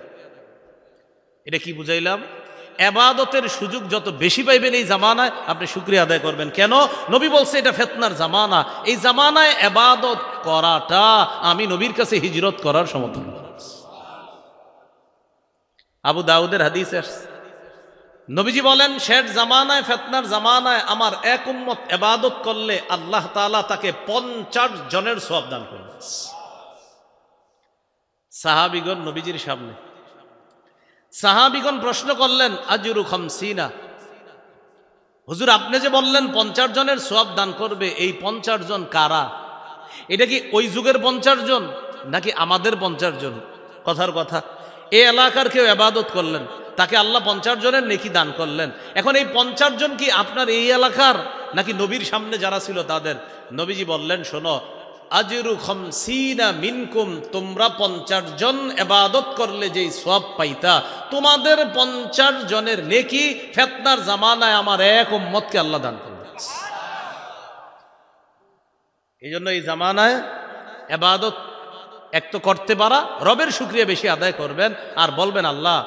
A: এটা কি বুঝাইলাম? ইবাদতের সুযোগ যত বেশি পাইবেন এই জামানায়, আপনি শুকরিয়া আদায় করবেন। কেন? নবী বলছে এটা ফিতনার জামানা। এই জামানায় ইবাদত করাটা আমি নবীর কাছে হিজরত করার সমতুল্য। আবু দাউদের হাদিস আছে, নবীজি বলেন, শেষ জামানায়, ফিতনার জামানায় আমার এক উম্মত ইবাদত করলে আল্লাহ তাআলা তাকে 50 জনের সওয়াব দান করবেন। সাহাবীগণ নবীজির সামনে, সাহাবীগণ প্রশ্ন করলেন, আজরু 50, হুজুর আপনি যে বললেন 50 জনের সওয়াব দান করবে, এই 50 জন কারা? এটা কি ওই যুগের 50 জন নাকি আমাদের 50 জন? কথার কথা, এই এলাকার কেউ ইবাদত করলেন, তাকে আল্লাহ 50 জনের নেকি দান করলেন। এখন এই 50 জন কি আপনার এই এলাকার নাকি নবীর সামনে যারা ছিল তাদের? নবীজি বললেন, শোনো, আজরু 50 মিনকুম, তোমরা 50 জন ইবাদত করলে যেই সওয়াব পাইতা, তোমাদের 50 জনের নেকি ফিতনার জামানায় আমার এক উম্মতকে আল্লাহ দান করবেন। এই জন্য এই জামানায় ইবাদত এক তো করতে পারা, রবের শুকরিয়া বেশি আদায় করবেন আর বলবেন, আল্লাহ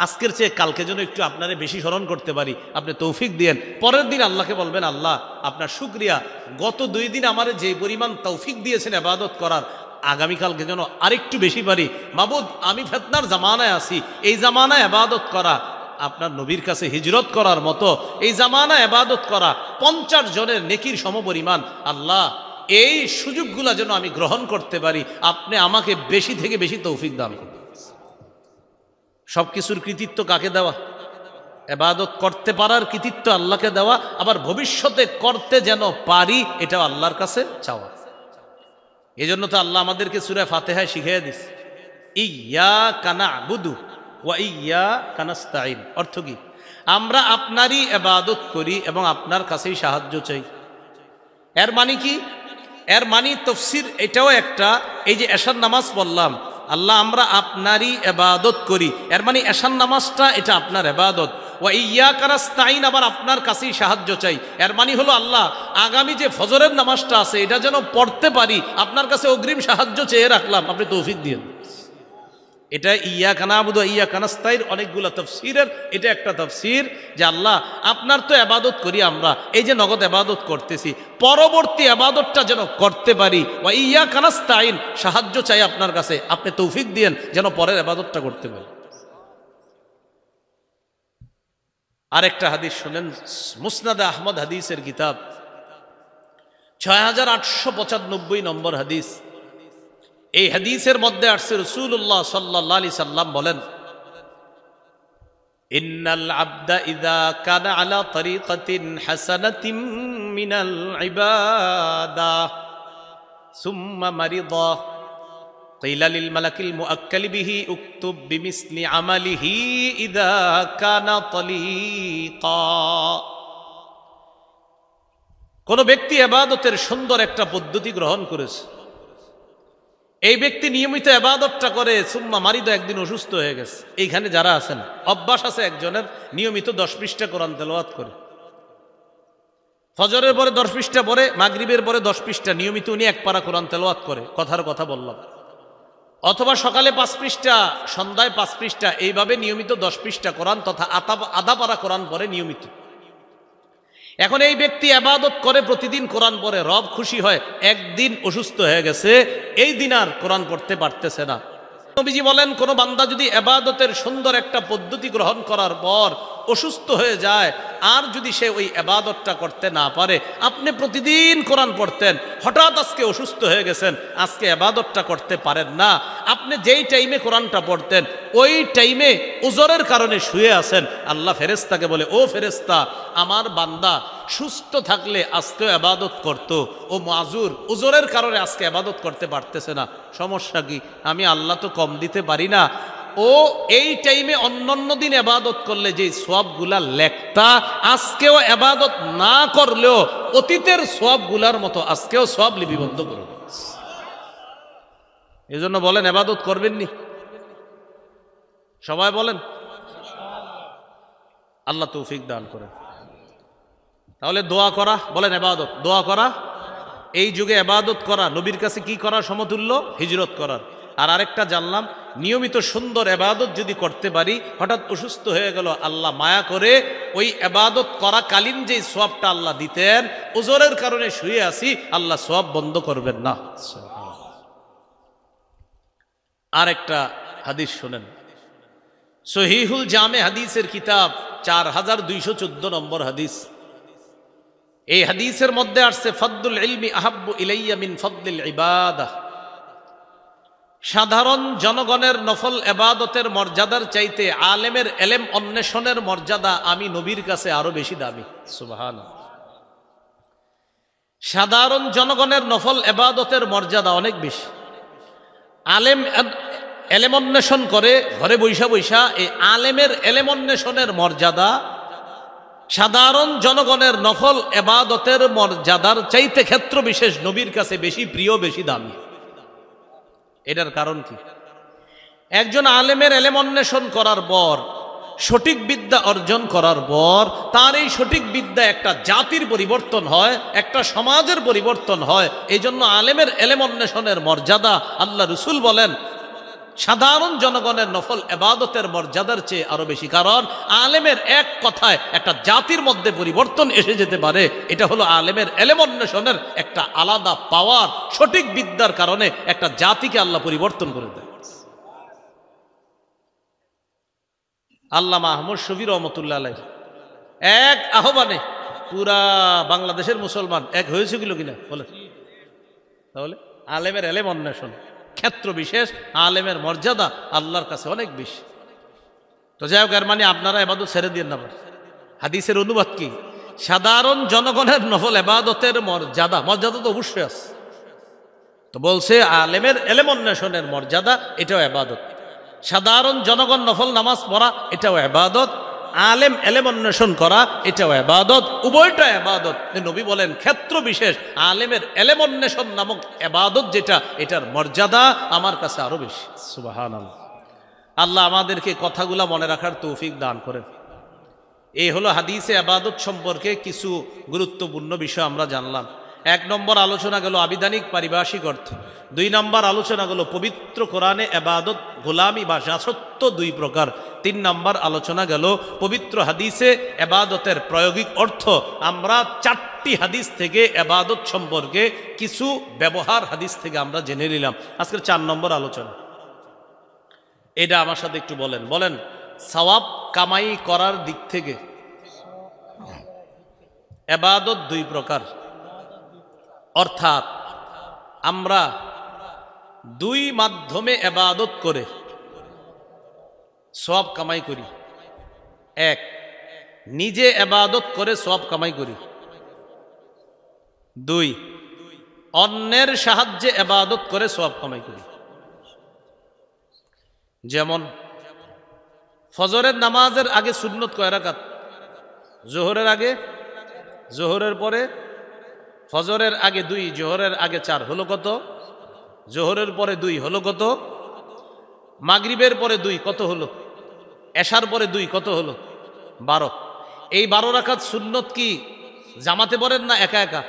A: আজকের চেয়ে কালকে যেন একটু আপনারে বেশি স্মরণ করতে পারি, আপনি তৌফিক দিয়েন। পরের দিন আল্লাহকে বলবেন, আল্লাহ আপনার শুকরিয়া, গত 2 দিন আমারে যে পরিমাণ তৌফিক দিয়েছেন ইবাদত করার, আগামীকালকে যেন আরেকটু বেশি পারি। মাবুদ, আমি ফিতনার জামানায় আছি, এই জামানায় ইবাদত করা আপনার নবীর কাছে হিজরত করার মতো, এই জামানায় ইবাদত করা 50 জনের নেকির সমপরিমাণ। আল্লাহ এই সুযোগগুলো যেন আমি গ্রহণ করতে পারি, আপনি আমাকে বেশি থেকে বেশি তৌফিক দান করুন। সবকিছুর কৃতিত্ব কাকে দেওয়া? ইবাদত করতে পারার কৃতিত্ব আল্লাহকে দেওয়া, আবার ভবিষ্যতে করতে যেন পারি এটাও আল্লাহর কাছে চাওয়া। এই জন্য তো আল্লাহ আমাদেরকে সূরা ফাতিহায় শিখিয়ে দিস, ইয়্যাকা না'বুদু ওয়া ইয়্যাকা নাস্তাঈন। অর্থ কি? আমরা আপনারই ইবাদত করি এবং আপনার কাছেই সাহায্য চাই। এর মানে কি? এর মানে তাফসীর এটাও একটা, এই যে এশার নামাজ পড়লাম, আল্লাহ আমরা আপনারই ইবাদত করি, এর মানে এশার নামাজটা এটা আপনার ইবাদত। ওয়া ইয়্যাকা নাস্তাঈন, আবার আপনার কাছেই সাহায্য চাই। এর মানে হলো আল্লাহ আগামী যে ফজরের নামাজটা আছে এটা যেন পড়তে পারি, আপনার কাছে অগ্রিম সাহায্য চেয়ে রাখলাম, আপনি তৌফিক দিন। এটা ইয়্যাকা না'বুদু ওয়া ইয়্যাকা নাস্তাঈন অনেকগুলো তাফসীরের এটা একটা তাফসীর, যে আল্লাহ আপনার তো ইবাদত করি আমরা, এই যে নগদ ইবাদত করতেছি, পরবর্তী ইবাদতটা যেন করতে পারি। ওয়া ইয়্যাকা নাস্তাঈন, সাহায্য চাই আপনার কাছে, আপনি তৌফিক দিয়েন যেন পরের ইবাদতটা করতে পারি। আরেকটা হাদিস শুনেন, মুসনাদে আহমদ হাদিসের কিতাব 6895 নম্বর হাদিস। এই হাদিসের মধ্যে আসছে রাসূলুল্লাহ সাল্লাল্লাহু আলাইহি সাল্লাম বলেন, ইন্নাল আবদা ইযা কানা আলা তরিকাতিন হাসানাতিন মিনাল ইবাদাহ সুম্মা মারিদা কিলা লিল মালাকিল মুআক্কালি বিহি উকতুব বিমিসলি আমালিহি ইযা কানা তলিকা। কোন ব্যক্তি ইবাদতের সুন্দর একটা পদ্ধতি গ্রহণ করেছে, এই ব্যক্তি নিয়মিত ইবাদতটা করে, সুম্মা মারিদ, একদিন অসুস্থ হয়ে গেছে। এইখানে যারা আছেন, অভ্যাস আছে একজনের নিয়মিত 10 পৃষ্ঠা কোরআন তেলাওয়াত করে, ফজরের পরে 10 পৃষ্ঠা পড়ে, মাগরিবের পরে 10 পৃষ্ঠা নিয়মিত উনি 1 পারা কোরআন তেলাওয়াত করে, কথার কথা বললাম। অথবা সকালে 5 পৃষ্ঠা, সন্ধ্যায় 5 পৃষ্ঠা, এইভাবে নিয়মিত 10 পৃষ্ঠা কোরআন তথা আধা পারা কোরআন পড়ে নিয়মিত। এখন এই ব্যক্তি ইবাদত করে, প্রতিদিন কোরআন পড়ে, রব খুশি হয়। একদিন অসুস্থ হয়ে গেছে, এই দিন আর কোরআন পড়তে পারতেছে না। নবীজি বলেন, কোন বান্দা যদি ইবাদতের সুন্দর একটা পদ্ধতি গ্রহণ করার পর অসুস্থ হয়ে যায়, আর যদি সে ওই ইবাদতটা করতে না পারে, আপনি প্রতিদিন কোরআন পড়তেন, হঠাৎ আজকে অসুস্থ হয়ে গেছেন, আজকে ইবাদতটা করতে পারেন না, আপনি যেই টাইমে কোরআনটা পড়তেন ওই টাইমে উজরের কারণে শুয়ে আছেন, আল্লাহ ফেরেশতাকে বলে, ও ফেরেশতা, আমার বান্দা সুস্থ থাকলে আজকেও ইবাদত করত, ও মাজুর উজরের কারণে আজকে ইবাদত করতে পারতেছে না, সমস্যা কি? আমি আল্লাহ তো কম দিতে পারি না। ও এই টাইমে অন্যান্য দিন ইবাদত করলে যে সওয়াবগুলা লেখতা, আজকেও ইবাদত না করলেও অতীতের সওয়াবগুলার মতো আজকেও সওয়াব লিপিবদ্ধ করবে। এই জন্য বলেন, ইবাদত করবেন নি? সবাই বলেন, আল্লাহ তৌফিক দান করেন। তাহলে দোয়া করা, বলেন ইবাদত, দোয়া করা, এই যুগে ইবাদত করা নবীর কাছে কি করা সমতুল্য? হিজরত করার। আর আরেকটা জানলাম, নিয়মিত সুন্দর ইবাদত যদি করতে পারি, হঠাৎ অসুস্থ হয়ে গেল, আল্লাহ মায়া করে ওই ইবাদত করাকালীন যে সওয়াবটা আল্লাহ দিতেন, উজরের কারণে শুয়ে আছি, আল্লাহ সওয়াব বন্ধ করবেন না। আরেকটা হাদিস শুনেন, সহিহুল জামে হাদিসের কিতাব 4214 নম্বর হাদিস। এই হাদিসের মধ্যে আসছে, ফাদলুল ইলমি আহাব্বু ইলাইয়া মিন ফাদলিল ইবাদাহ, সাধারণ জনগণের নফল ইবাদতের মর্যাদার চাইতে আলেমের ইলম অন্বেষণের মর্যাদা আমি নবীর কাছে আরো বেশি দামি। সুবহানাল্লাহ। সাধারণ জনগণের নফল ইবাদতের মর্যাদা অনেক বেশি। আলেম ইলম অন্বেষণ করে ঘরে বৈশা বৈশা, এই আলেমের ইলম অন্বেষণের মর্যাদা সাধারণ জনগণের নফল ইবাদতের মর্যাদার চাইতে ক্ষেত্র বিশেষ নবীর কাছে বেশি প্রিয়, বেশি দামি। এটার কারণ কি? একজন আলেমের ইলম অন্বেষণ করার পর, সঠিক বিদ্যা অর্জন করার পর, তার এই সঠিক বিদ্যা একটা জাতির পরিবর্তন হয়, একটা সমাজের পরিবর্তন হয়। এই জন্য আলেমের ইলম অন্বেষণের মর্যাদা, আল্লাহ রাসূল বলেন, সাধারণ জনগণের নফল ইবাদতের মর্যাদার চেয়ে আরো বেশি। কারণ আলেমের এক কথায় একটা জাতির মধ্যে পরিবর্তন এসে যেতে পারে। এটা হলো আলেমের ইলম অন্বেষণের একটা আলাদা পাওয়ার। সঠিক বিদ্যার কারণে একটা জাতিকে আল্লাহ পরিবর্তন করে দেয়। আল্লামা আহমদ শফী রহমতুল্লাহ আলাইহ এক আহ্বানে পুরা বাংলাদেশের মুসলমান এক হয়েছিল কিনা বলে? তাহলে আলেমের ইলম অন্বেষণ ক্ষেত্র বিশেষ, আলেমের মর্যাদা আল্লাহর কাছে অনেক বেশি। তো যাই হোক, এর মানে আপনারা ইবাদত ছেড়ে দিয়ে না। হাদিসের অনুবাদ কি? সাধারণ জনগণের নফল ইবাদতের মর্যাদা, মর্যাদা তো অবশ্যই আছে। তো বলছে আলেমের ইলম অন্বেষণের মর্যাদা, এটাও ইবাদত। সাধারণ জনগণ নফল নামাজ পড়া, এটাও ইবাদত। আলেম ইলম অন্বেষণ করা, এটাও ইবাদত। উভয়টা ইবাদত। নবী বলেন, ক্ষেত্র বিশেষ আলেমের ইলম অন্বেষণ নামক ইবাদত যেটা, এটার মর্যাদা আমার কাছে আরো বেশি। সুবহানাল্লাহ। আল্লাহ আমাদেরকে কথাগুলা মনে রাখার তৌফিক দান করেন। এই হলো হাদিসে ইবাদত সম্পর্কে কিছু গুরুত্বপূর্ণ বিষয় আমরা জানলাম। 1 নম্বর আলোচনা গেল আবিধানিক পারিভাষিক অর্থ। 2 নম্বর আলোচনা গেল পবিত্র কোরআনে ইবাদত গোলামি বা দাসত্ব 2 প্রকার। 3 নম্বর আলোচনা গেল পবিত্র হাদিসে ইবাদতের প্রায়োগিক অর্থ। আমরা 4টি হাদিস থেকে ইবাদত সম্পর্কে কিছু ব্যবহার হাদিস থেকে আমরা জেনে নিলাম। আজকের 4 নম্বর আলোচনা, এটা আমার সাথে একটু বলেন। বলেন, সওয়াব কামাই করার দিক থেকে ইবাদত 2 প্রকার। অর্থাৎ আমরা 2 মাধ্যমে ইবাদত করে সওয়াব কামাই করি। 1, নিজে ইবাদত করে সওয়াব কামাই করি। 2, অন্যের সাহায্যে ইবাদত করে সওয়াব কামাই করি। যেমন ফজরের নামাজের আগে সুন্নত কয় রাকাত? জোহরের আগে, জোহরের পরে, ফজরের আগে 2, জোহরের আগে 4, হলো কত? জোহরের পরে 2 হলো কত? মাগরিবের পরে 2 কত হলো? এশার পরে 2 কত হলো? 12। এই 12 রাকাত সুন্নত কি জামাতে পড়েন না একা একা?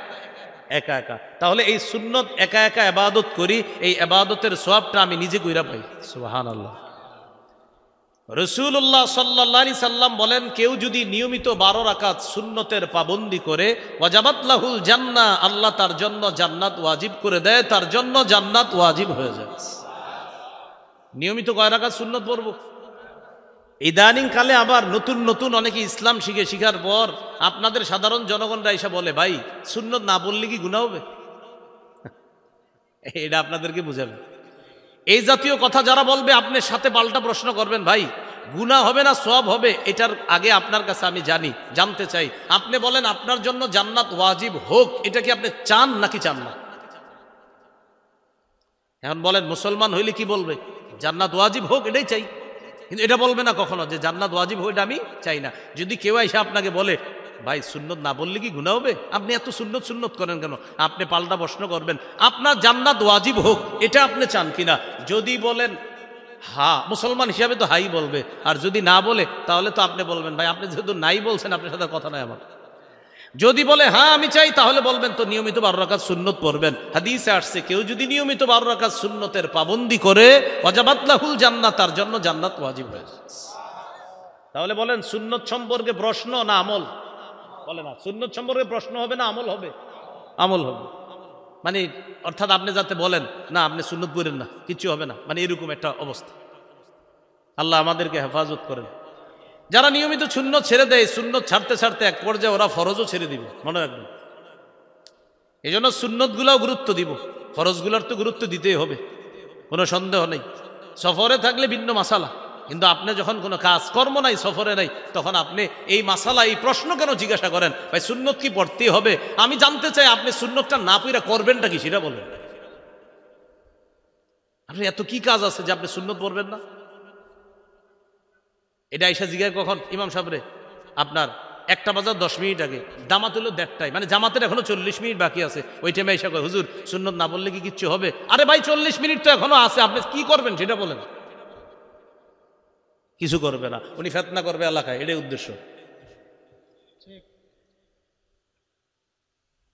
A: একা একা। তাহলে এই সুন্নত একা একা ইবাদত করি, এই ইবাদতের সওয়াবটা আমি নিজে কইরা পাই। সুবহানাল্লাহ। রাসূলুল্লাহ সাল্লাল্লাহু আলাইহি সাল্লাম বলেন, কেউ যদি নিয়মিত 12 রাকাত সুন্নতের পাবন্দি করে, ওয়াজাবাত লাহুল জান্নাহ, আল্লাহ তার জন্য জান্নাত ওয়াজিব করে দেয়, তার জন্য জান্নাত ওয়াজিব হয়ে যায়। নিয়মিত কয় রাকাত সুন্নত পড়ব? ইদানিং কালে আবার নতুন নতুন অনেকে ইসলাম শিখার পর আপনাদের সাধারণ জনগণরা এসে বলে, ভাই সুন্নত না বললে কি গুনাহ হবে? এটা আপনাদেরকে বুঝাবে। এই জাতীয় কথা যারা বলবে আপনার সাথে পাল্টা প্রশ্ন করবেন, ভাই গুনাহ হবে না সওয়াব হবে, এটার আগে আপনার কাছে আমি জানতে চাই, আপনি বলেন আপনার জন্য জান্নাত ওয়াজিব হোক, এটা কি আপনি চান নাকি চান না? এখন বলেন মুসলমান হইলে কি বলবে? জান্নাত ওয়াজিব হোক এটাই চাই, কিন্তু এটা বলবে না কখনো যে জান্নাত ওয়াজিব হোক এটা আমি চাই না। যদি কেউ এসে আপনাকে বলে, ভাই সুন্নত না বললে কি গুনাহ হবে, আপনি এত সুন্নত করেন কেন, আপনি পাল্টা প্রশ্ন করবেন আপনার জান্নাত ওয়াজিব হোক এটা আপনি চান কিনা। যদি বলেন হ্যাঁ, মুসলমান হিসাবে তো হাই বলবে, আর যদি না বলে তাহলে তো আপনি বলবেন, ভাই আপনি যেহেতু নাই বলছেন আপনার সাথে কথা নাই আমার। যদি বলে হ্যাঁ আমি চাই, তাহলে বলবেন তো নিয়মিত 12 রাকাত সুন্নত পড়বেন। হাদিসে আসছে কেউ যদি নিয়মিত 12 রাকাত সুন্নতের পাবন্দি করে ওয়াজাবাত লাহুল জান্নাত, তার জন্য জান্নাত ওয়াজিব হয়ে যায়। তাহলে বলেন সুন্নত সম্পর্কে প্রশ্ন না আমল? বলে না, সুন্নত সম্পর্কে প্রশ্ন হবে না আমল হবে? আমল হবে। মানে অর্থাৎ আপনি যাতে বলেন না আপনি সুন্নত পড়েন না, কিছু হবে না, মানে এরকম একটা অবস্থা। আল্লাহ আমাদেরকে হেফাজত করেন। যারা নিয়মিত সুন্নত ছেড়ে দেয়, সুন্নত ছাড়তে ছাড়তে এক পর্যায়ে ওরা ফরজও ছেড়ে দিবে, মনে রাখবেন। এই জন্য সুন্নতগুলাও গুরুত্ব দিব, ফরজগুলোর তো গুরুত্ব দিতেই হবে, কোনো সন্দেহ নেই। সফরে থাকলে ভিন্ন মাসালা, কিন্তু আপনি যখন কোনো কাজ কর্ম নাই, সফরে নাই, তখন আপনি এই মাসালা, এই প্রশ্ন কেন জিজ্ঞাসা করেন, ভাই সুন্নত কি পড়তেই হবে? আমি জানতে চাই আপনি সুন্নতটা না পড়া করবেনটা কি সেটা বলেন। আপনি এত কি কাজ আছে যে আপনি সুন্নত পড়বেন না? এটা আইসা জিজ্ঞাসা কখন ইমাম সাহেবরে, আপনার 1টা বাজার 10 মিনিট আগে, জামাত হলো 1:30টায়, মানে জামাতের এখনো 40 মিনিট বাকি আছে। ওই টাইমে আইসা কয় হুজুর সুন্নত না বললে কি কিচ্ছু হবে? আরে ভাই 40 মিনিট তো এখনো আছে, আপনি কি করবেন সেটা বলেন। কিছু করবে না, উনি ফিতনা করবে এলাকায়, এটাই উদ্দেশ্য।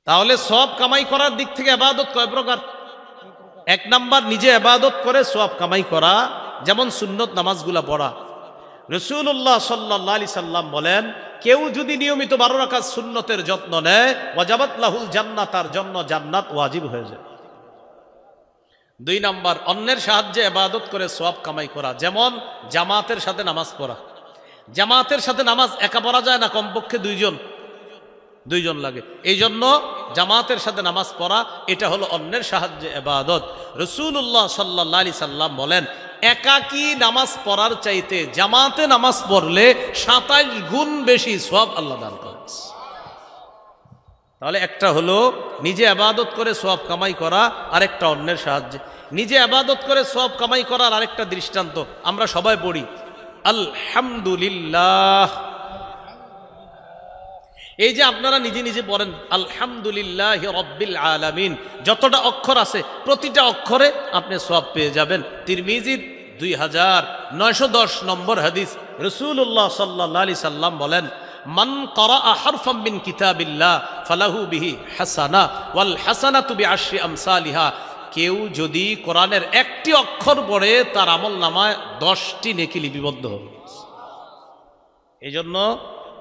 A: তাহলে সব কামাই করার দিক থেকে ইবাদত কয় প্রকার? 1 নাম্বার নিজে ইবাদত করে সব কামাই করা, যেমন সুন্নত নামাজগুলা পড়া। রাসূলুল্লাহ সাল্লাল্লাহু আলাইহি সাল্লাম বলেন, কেউ যদি নিয়মিত 12 রাকাত সুন্নতের যত্ন নেয়, ওয়াজাবাত লাহুল জান্নাত, তার জন্য জান্নাত ওয়াজিব হয়ে যায়। 2 নাম্বার অন্যের সাহায্যে ইবাদত করে সওয়াব কামাই করা, যেমন জামাতের সাথে নামাজ পড়া। জামাতের সাথে নামাজ একা পড়া যায় না, কমপক্ষে দুইজন লাগে। এই জন্য জামাতের সাথে নামাজ পড়া, এটা হলো অন্যের সাহায্যে ইবাদত। রাসূলুল্লাহ সাল্লাল্লাহু আলাইহি সাল্লাম বলেন, একাকী নামাজ পড়ার চাইতে জামাতে নামাজ পড়লে 27 গুণ বেশি সওয়াব আল্লাহ দান করেন। তাহলে একটা হলো নিজে ইবাদত করে সওয়াব কামাই করা, আরেকটা অন্যের সাহায্যে। নিজে ইবাদত করে সওয়াব কামাই করার আরেকটা দৃষ্টান্ত আমরা সবাই পড়ি, আলহামদুলিল্লাহ। এই যে আপনারা নিজে নিজে পড়েন আলহামদুলিল্লাহি রাব্বিল আলামিন, যতটা অক্ষর আছে প্রতিটা অক্ষরে আপনি সওয়াব পেয়ে যাবেন। তিরমিজির 2910 নম্বর হাদিস, রাসূলুল্লাহ সাল্লাল্লাহু আলাইহি সাল্লাম বলেন, মান ক্বারাআ হারফাম মিন কিতাবিল্লাহ ফালাহু বিহি হাসানাহ ওয়াল হাসানাতু বিআশরি আমসালিহা। কেউ যদি কোরআনের একটি অক্ষর পড়ে তার আমলনামায় 10টি নেকি লিপিবদ্ধ হবে। এই জন্য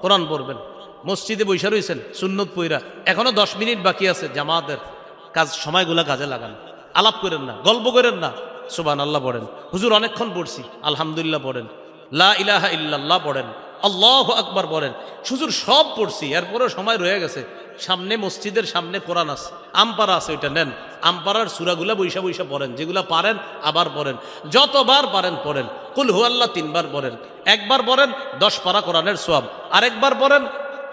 A: কোরআন পড়বেন। মসজিদে বৈশা রয়েছেন সুন্নত পইরা, এখনো 10 মিনিট বাকি আছে জামাতের কাজ, সময়গুলা কাজে লাগান। আলাপ করেন না, গল্প করেন না, সুবহানাল্লাহ পড়েন। হুজুর অনেকক্ষণ পড়ছি, আলহামদুলিল্লাহ পড়েন, লা ইলাহা ইল্লাল্লাহ পড়েন, আল্লাহু আকবার পড়েন। হুজুর সব পড়ছি, এরপরেও সময় রয়ে গেছে, সামনে মসজিদের সামনে কোরআন আছে, আমপারা আছে, ওইটা নেন, আমপারার সূরাগুলা বৈশা বৈশা পড়েন, যেগুলা পারেন আবার পড়েন, যতবার পারেন পড়েন। কুল হুয়াল্লাহ 3 বার পড়েন, একবার পড়েন 10 পারা কোরআনের সওয়াব, আরেকবার পড়েন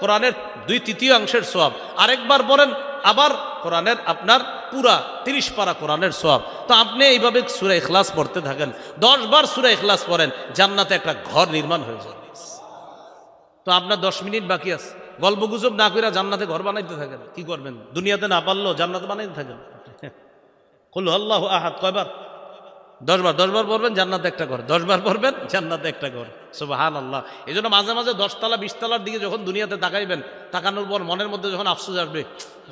A: কোরআনের 2/3 সওয়াব, আরেকবার পড়েন আবার কোরআনের আপনার পুরা 30 পারা কোরআনের সওয়াব। তো আপনি এইভাবে সূরা ইখলাস পড়তে থাকেন, 10 বার সূরা ইখলাস পড়েন, জান্নাতে একটা ঘর নির্মাণ হয়ে যাবে। তো আপনার 10 মিনিট বাকি আছে, গল্প গুজব না কইরা জান্নাতে ঘর বানাইতে থাকেন। কি করবেন? দুনিয়াতে না পারলেও জান্নাতে বানাইতে থাকেন। কুল আল্লাহু আহাদ কয়বার? 10 বার। 10 বার পড়বেন, জান্নাতে একটা ঘর। 10 বার পড়বেন, জান্নাতে একটা ঘর। সুবহানাল্লাহ। এই জন্য মাঝে মাঝে 10 তলা 20 তলার দিকে যখন দুনিয়াতে তাকাইবেন, তাকানোর পর মনের মধ্যে যখন আফসোস আসবে,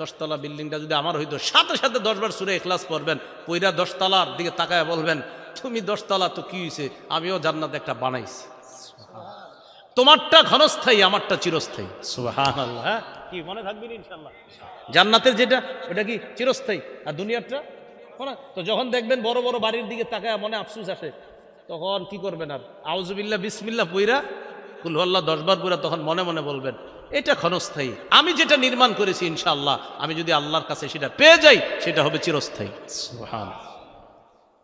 A: 10 তলা বিল্ডিংটা যদি আমার হইতো, সাথে সাথে 10 বার সূরা ইখলাস পড়বেন, পইরা 10 তলার দিকে তাকায় বলবেন, তুমি 10 তলা তো কি হইছে, আমিও জান্নাতে একটা বানাইছি। তোমারটা ক্ষণস্থায়ী, আমারটা চিরস্থায়ী। সুবহানাল্লাহ। হ্যাঁ, কি মনে থাকবে ইনশাআল্লাহ? জান্নাতের যেটা ওটা কি চিরস্থায়ী, আর দুনিয়ারটা। তো যখন দেখবেন বড় বড় বাড়ির দিকে তাকায় মনে আফসোস আসে, তখন কি করবেন? আর আউযুবিল্লাহ বিসমিল্লাহ পইরা কুল হুয়াল্লাহ 10 বার পইরা তখন মনে মনে বলবেন এটা ক্ষণস্থায়ী, আমি যেটা নির্মাণ করেছি ইনশাআল্লাহ আমি যদি আল্লাহর কাছে সেটা পেয়ে যাই সেটা হবে চিরস্থায়ী। সুবহানাল্লাহ।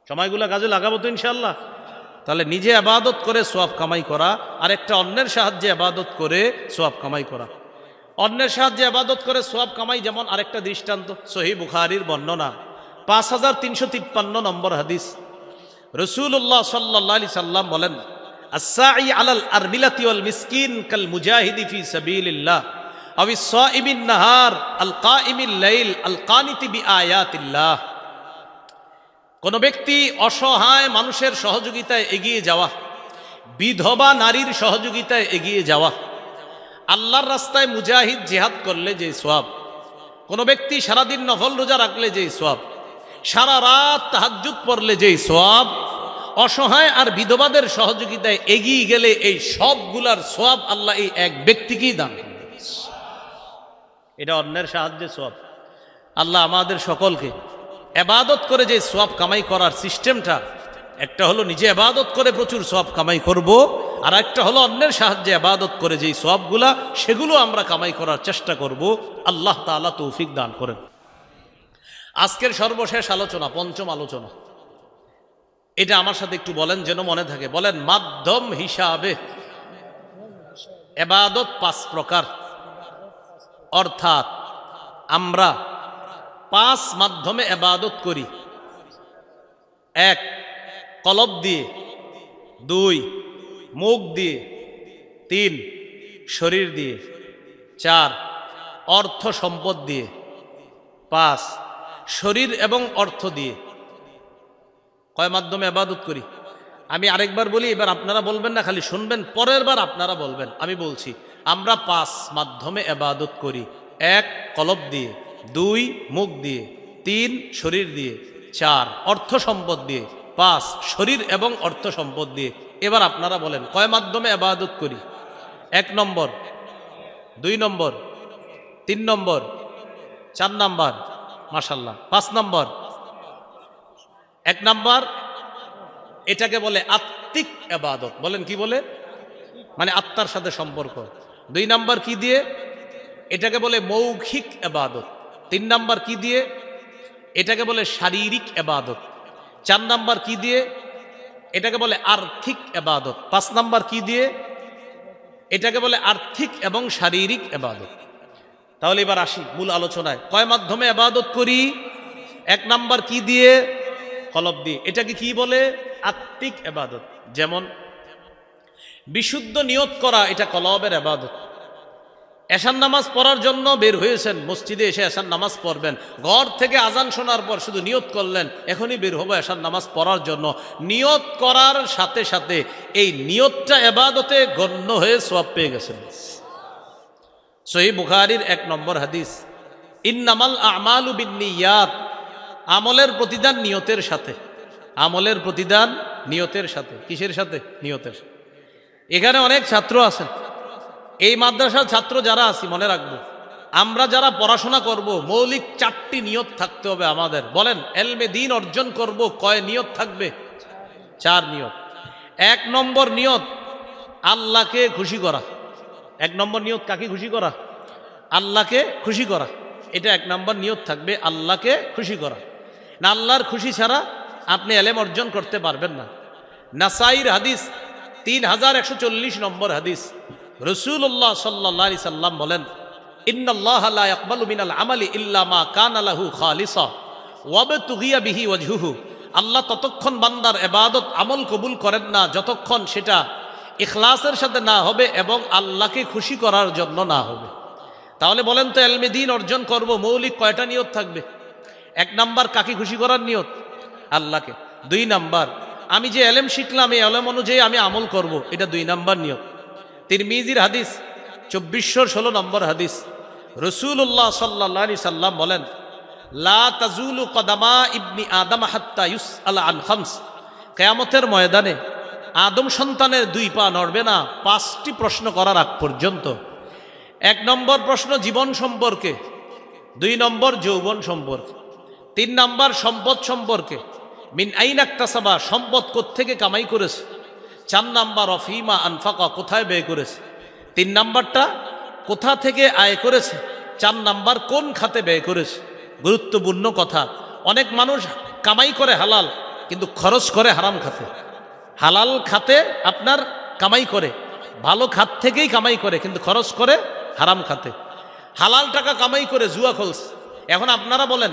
A: সময়গুলো কাজে লাগাবো তো ইনশাআল্লাহ। তাহলে নিজে ইবাদত করে সওয়াব কামাই করা, আর একটা অন্যের সাহায্যে ইবাদত করে সওয়াব কামাই করা। অন্যের সাহায্যে ইবাদত করে সওয়াব কামাই, যেমন আরেকটা দৃষ্টান্ত সহিহ বুখারীর বর্ণনা 5353 নম্বর হাদিস। রাসূলুল্লাহ সাল্লাল্লাহু আলাইহি সাল্লাম বলেন, আস-সাঈ আলাল আরমিলাতি ওয়াল মিসকিন কাল মুজাহিদি ফি সাবিলিল্লাহ আও আস-সাইমিন নাহার আল কাইমিল লাইল আল কানিতি বিআয়াতিল্লাহ। কোন ব্যক্তি অসহায় মানুষের সহযোগিতায় এগিয়ে যাওয়া, বিধবা নারীর সহযোগিতায় এগিয়ে যাওয়া, আল্লাহর রাস্তায় মুজাহিদ জিহাদ করলে যে সওয়াব, কোন ব্যক্তি সারাদিন নফল রোজা রাখলে যে সওয়াব, সারা রাত তাহাজ্জুদ পড়লে যে সওয়াব, অসহায় আর বিধবাদের সহযোগিতায় এগিয়ে গেলে এই সবগুলার সওয়াব আল্লাহ এই এক ব্যক্তিকেই দান করবেন। এটা অন্যের সাহায্যে সওয়াব। আল্লাহ আমাদের সকলকে ইবাদত করে যে সওয়াব কামাই করার সিস্টেমটা, একটা হলো নিজে ইবাদত করে প্রচুর সওয়াব কামাই করব, আর একটা হলো অন্যের সাহায্যে ইবাদত করে যেই সওয়াবগুলা সেগুলো আমরা কামাই করার চেষ্টা করব। আল্লাহ তাআলা তৌফিক দান করেন। আজকের সর্বশেষ আলোচনা, পঞ্চম আলোচনা, এটা আমার সাথে একটু বলেন যেন মনে থাকে। বলেন, মাধ্যম হিসাবে ইবাদত 5 প্রকার, অর্থাৎ আমরা 5 মাধ্যমে ইবাদত করি। 1 কলব দিয়ে, 2 মুখ দিয়ে, 3 শরীর দিয়ে, 4 অর্থ সম্পদ দিয়ে, 5 শরীর এবং অর্থ দিয়ে। কয় মাধ্যমে ইবাদত করি? আমি আরেকবার বলি, এবার আপনারা বলবেন না, খালি শুনবেন, পরের বার আপনারা বলবেন। আমি বলছি, আমরা 5 মাধ্যমে ইবাদত করি। 1 কলব দিয়ে, 2 মুখ দিয়ে, 3 শরীর দিয়ে, 4 অর্থ সম্পদ দিয়ে, 5 শরীর এবং অর্থ সম্পদ দিয়ে। এবার আপনারা বলেন কয় মাধ্যমে ইবাদত করি? 1 নম্বর, 2 নম্বর, 3 নম্বর, 4 নম্বর, মাশাআল্লাহ 5 নম্বর। 1 নম্বর, এটাকে বলে আত্মিক ইবাদত। বলেন কি বলে? মানে আত্মার সাথে সম্পর্ক। 2 নম্বর কি দিয়ে? এটাকে বলে মৌখিক ইবাদত। 3 নম্বর কি দিয়ে? এটাকে বলে শারীরিক ইবাদত। 4 নম্বর কি দিয়ে? এটাকে বলে আর্থিক ইবাদত। 5 নম্বর কি দিয়ে? এটাকে বলে আর্থিক এবং শারীরিক ইবাদত। তাহলে এবার আসি মূল আলোচনায়। কয় মাধ্যমে ইবাদত করি? 1 নম্বর কি দিয়ে? কলব দিয়ে। এটাকে কি বলে? আত্মিক ইবাদত। যেমন বিশুদ্ধ নিয়ত করা, এটা কলবের ইবাদত। এশার নামাজ পড়ার জন্য বের হয়েছেন, মসজিদে এসে এশার নামাজ পড়বেন, ঘর থেকে আজান শোনার পর শুধু নিয়ত করলেন এখনই বের হবো এশার নামাজ পড়ার জন্য। নিয়ত করার সাথে সাথে এই নিয়তটা ইবাদতে গণ্য হয়ে সওয়াব পেয়ে গেছেন। সহিহ বুখারীর 1 নম্বর হাদিস, ইন্নামাল আমালু বিন্নিয়াত, আমলের প্রতিদান নিয়তের সাথে। আমলের প্রতিদান নিয়তের সাথে। কিসের সাথে? নিয়তের সাথে। এখানে অনেক ছাত্র আছেন, এই মাদ্রাসার ছাত্র যারা আছি মনে রাখবো, আমরা যারা পড়াশোনা করব মৌলিক 4টি নিয়ত থাকতে হবে আমাদের। বলেন, এলমে দ্বীন অর্জন করব, কয় নিয়ত থাকবে? 4 নিয়ত। 1 নম্বর নিয়ত আল্লাহকে খুশি করা। 1 নম্বর নিয়ত কাকে খুশি করা? আল্লাহকে খুশি করা। এটা 1 নম্বর নিয়ত থাকবে, আল্লাহকে খুশি করা। না, আল্লাহর খুশি ছাড়া আপনি এলেম অর্জন করতে পারবেন না। নাসাইর হাদিস 3140 নম্বর হাদিস। রাসূলুল্লাহ সাল্লাল্লাহু আলাইহি সাল্লাম বলেন, ইন্নাল্লাহা লা ইয়াকবালু মিনাল আমালি ইল্লা মা কানা লাহু খালিসা ওয়াবতুগিয়া বিহি ওয়াজহুহু। আল্লাহ ততক্ষণ বান্দার ইবাদত আমল কবুল করেন না যতক্ষণ সেটা ইখলাসের সাথে না হবে এবং আল্লাহকে খুশি করার জন্য না হবে। তাহলে বলেন তো, ইলমে দ্বীন অর্জন করব, মৌলিক কয়টা নিয়ত থাকবে? 1 নাম্বার কাকে খুশি করার নিয়ত? আল্লাহকে। 2 নাম্বার, আমি যে ইলম শিখলাম এই ইলম অনুযায়ী আমি আমল করব, এটা 2 নাম্বার নিয়ত। তিরমিজির হাদিস 2416 নম্বর হাদিস। রাসূলুল্লাহ সাল্লাল্লাহু আলাইহি সাল্লাম বলেন, লা তাজুলু কদামা ইবনি আদম হাত্তা ইউসআলা আন খামস। কিয়ামতের ময়দানে আদম সন্তানের 2 পা নড়বে না 5টি প্রশ্ন করার আগ পর্যন্ত। 1 নম্বর প্রশ্ন জীবন সম্পর্কে, 2 নম্বর যৌবন সম্পর্কে, 3 নম্বর সম্পদ সম্পর্কে, মিন আইনা ইকতাসাবা, সম্পদ কোত্থেকে কামাই করেছে। 4 নাম্বার অফিমা আনফাকা, কোথায় ব্যয় করেছে। 3 নাম্বারটা কোথা থেকে আয় করেছে। 4 নাম্বার কোন খাতে ব্যয় করেছে। গুরুত্বপূর্ণ কথা। অনেক মানুষ কামাই করে হালাল, কিন্তু খরচ করে হারাম খাতে। হালাল খাতে আপনার কামাই করে, ভালো খাত থেকেই কামাই করে, কিন্তু খরচ করে হারাম খাতে। হালাল টাকা কামাই করে জুয়া খেলছে। এখন আপনারা বলেন,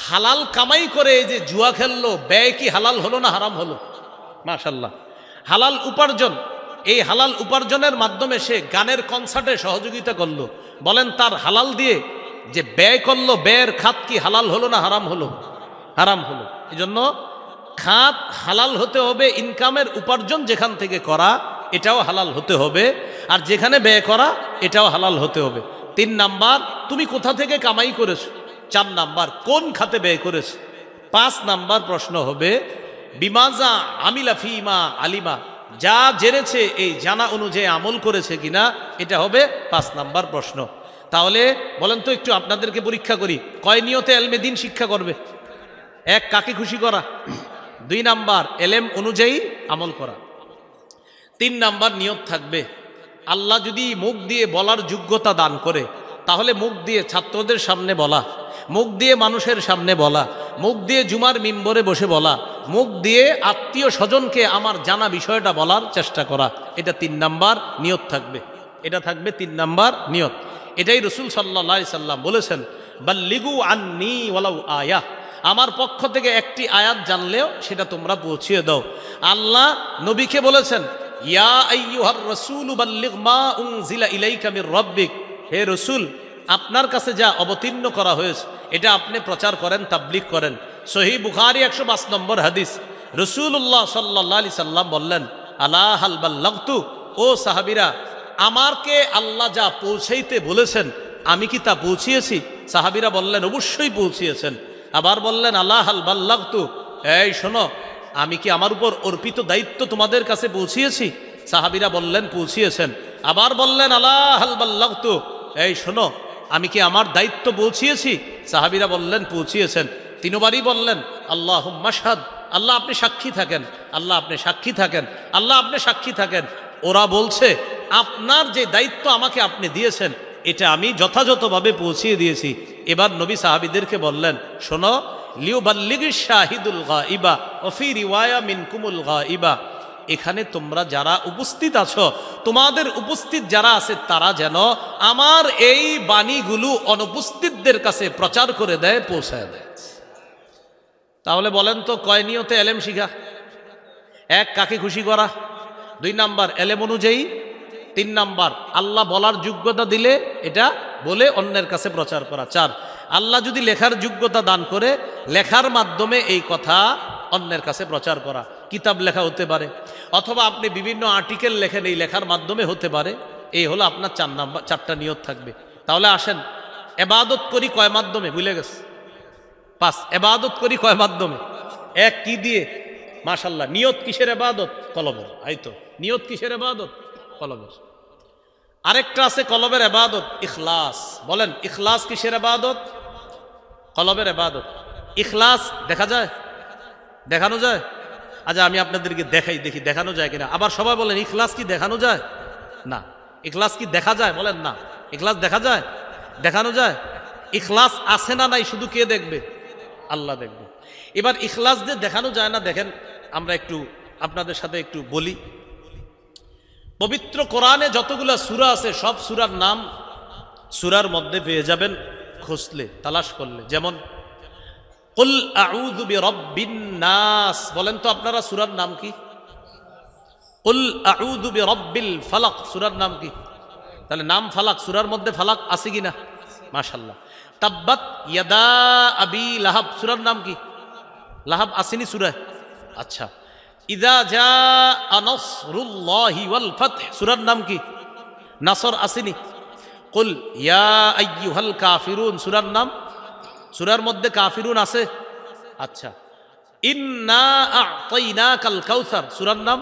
A: হালাল কামাই করে এই যে জুয়া খেললো, ব্যয় কি হালাল হলো না হারাম হলো? মাশাল্লাহ, হালাল উপার্জন। এই হালাল উপার্জনের মাধ্যমে সে গানের কনসার্টে সহযোগিতা করলো। বলেন, তার হালাল দিয়ে যে ব্যয় করলো, ব্যয়ের খাত কি হালাল হলো না হারাম হলো? হারাম হলো। এই জন্য খাত হালাল হতে হবে। ইনকামের উপার্জন যেখান থেকে করা, এটাও হালাল হতে হবে, আর যেখানে ব্যয় করা, এটাও হালাল হতে হবে। 3 নাম্বার, তুমি কোথা থেকে কামাই করেছো। 4 নাম্বার, কোন খাতে ব্যয় করেছো। 5 নাম্বার প্রশ্ন হবে বিমাজা আমিলা ফিমা আলিমা, যা জেনেছে এই জানা অনুযায়ী আমল করেছে কিনা, এটা হবে 5 নাম্বার প্রশ্ন। তাহলে বলেন তো একটু আপনাদেরকে পরীক্ষা করি, কয় নিয়তে এলমে দিন শিক্ষা করবে। 1, কাকে খুশি করা। 2 নাম্বার, এলেম অনুযায়ী আমল করা। 3 নাম্বার, নিয়ত থাকবে আল্লাহ যদি মুখ দিয়ে বলার যোগ্যতা দান করে, তাহলে মুখ দিয়ে ছাত্রদের সামনে বলা, মুখ দিয়ে মানুষের সামনে বলা, মুখ দিয়ে জুমার মিম্বরে বসে বলা, মুখ দিয়ে আত্মীয় স্বজনকে আমার জানা বিষয়টা বলার চেষ্টা করা। এটা 3 নাম্বার নিয়ত থাকবে। এটা থাকবে 3 নাম্বার নিয়ত। এটাই রসুল সাল্লাল্লাহু আলাইহি সাল্লাম বলেছেন, বাল্লিগু আন্নি ওয়ালাউ আয়াহ, আমার পক্ষ থেকে একটি আয়াত জানলেও সেটা তোমরা পৌঁছিয়ে দাও। আল্লাহ নবীকে বলেছেন, ইয়া আইয়ুহার রাসূলু বাল্লিগ মা উনজিলা ইলাইকা মির রাব্বিক, হে রসুল, আপনার কাছে যা অবতীর্ণ করা হয়েছে এটা আপনি প্রচার করেন, তাবলীগ করেন। সহিহ বুখারী 105 নম্বর হাদিস। রাসূলুল্লাহ সাল্লাল্লাহু আলাইহি সাল্লাম বললেন, আলা হাল বাল্লাগতু, ও সাহাবীরা, আমাকে আল্লাহ যা পৌঁছাইতে বলেছেন আমি কি তা পৌঁছিয়েছি? সাহাবীরা বললেন, অবশ্যই পৌঁছিয়েছেন। আবার বললেন, আলা হাল বাল্লাগতু, এই শোনো, আমি কি আমার উপর অর্পিত দায়িত্ব তোমাদের কাছে পৌঁছিয়েছি? সাহাবীরা বললেন, পৌঁছিয়েছেন। আবার বললেন, আলা হাল বাল্লাগতু, এই শোনো, আমি কি আমার দায়িত্ব পৌঁছিয়েছি? সাহাবীরা বললেন, পৌঁছিয়েছেন। 3 বারই বললেন, আল্লাহুম্মা শাহাদ, আল্লাহ আপনি সাক্ষী থাকেন, আল্লাহ আপনি সাক্ষী থাকেন, আল্লাহ আপনি সাক্ষী থাকেন। ওরা বলছে, আপনার যে দায়িত্ব আমাকে আপনি দিয়েছেন এটা আমি যথাযথভাবে পৌঁছিয়ে দিয়েছি। এবার নবী সাহাবীদেরকে বললেন, শোনো, লিউবাল্লিগিশ শাহিদুল গায়বা ওয়া ফি রিওয়ায়া মিনকুমুল গায়বা, এখানে তোমরা যারা উপস্থিত আছো, তোমাদের উপস্থিত যারা আছে তারা যেন আমার এই বাণীগুলো অনুপস্থিতদের কাছে প্রচার করে দেয়, পৌঁছায় দেয়। তাহলে বলেন তো, কয় নিয়তে এলেম শিখা। 1, কাকে খুশি করা। 2 নাম্বার, এলেম অনুযায়ী। 3 নাম্বার, আল্লাহ বলার যোগ্যতা দিলে এটা বলে অন্যের কাছে প্রচার করা। 4, আল্লাহ যদি লেখার যোগ্যতা দান করে, লেখার মাধ্যমে এই কথা অন্যের কাছে প্রচার করা। কিতাব লেখা হতে পারে, অথবা আপনি বিভিন্ন আর্টিকেল লেখেন, এই লেখার মাধ্যমে হতে পারে। এই হলো আপনার 4 নাম্বার, 4টা নিয়ত থাকবে। তাহলে আসেন, ইবাদত করি কয় মাধ্যমে, ভুলে গেছে। 5, ইবাদত করি কয় মাধ্যমে। 1, কি দিয়ে? মাশাআল্লাহ, নিয়ত কিসের ইবাদত? কলবের। এই তো, নিয়ত কিসের ইবাদত? কলবের। আরেকটা আছে কলবের ইবাদত, ইখলাস। বলেন, ইখলাস কিসের ইবাদত? কলবের ইবাদত। ইখলাস দেখা যায়, দেখানো যায়? আচ্ছা, আমি আপনাদেরকে দেখাই, দেখি দেখানো যায় কিনা। আবার সবাই বলেন, ইখলাস কি দেখানো যায়? না। ইখলাস কি দেখা যায়? বলেন না। ইখলাস দেখা যায়, দেখানো যায়? ইখলাস আছে না নাই শুধু কে দেখবে? আল্লাহ দেখবে। এবার ইখলাস যে দেখানো যায় না, দেখেন আমরা একটু আপনাদের সাথে একটু বলি। পবিত্র কোরআনে যতগুলা সূরা আছে, সব সূরার নাম সূরার মধ্যে পেয়ে যাবেন খুঁজলে, তালাশ করলে। যেমন কুল আউযু বিরাব্বিন নাস, বলেন তো আপনারা সূরার নাম কি? কুল আউযু বিরাব্বিল ফালাক, সূরার নাম কি? তাহলে নাম ফালাক, সূরার মধ্যে ফালাক আছে কিনা? মাশাআল্লাহ। তাব্বাত ইয়াদা আবি লাহাব, সূরার নাম কি? লাহাব আসেনি সূরায়? আচ্ছা। ইযা জাআ নাসরুল্লাহি ওয়াল ফাতহ, সূরার নাম কি? নাসর আসেনি? কুল ইয়া আইয়ুহাল কাফিরুন, সূরার নাম? সূরার মধ্যে কাফিরুন আছে? আচ্ছা। ইন্না আ'তাইনাকাল কাউসার, সূরার নাম?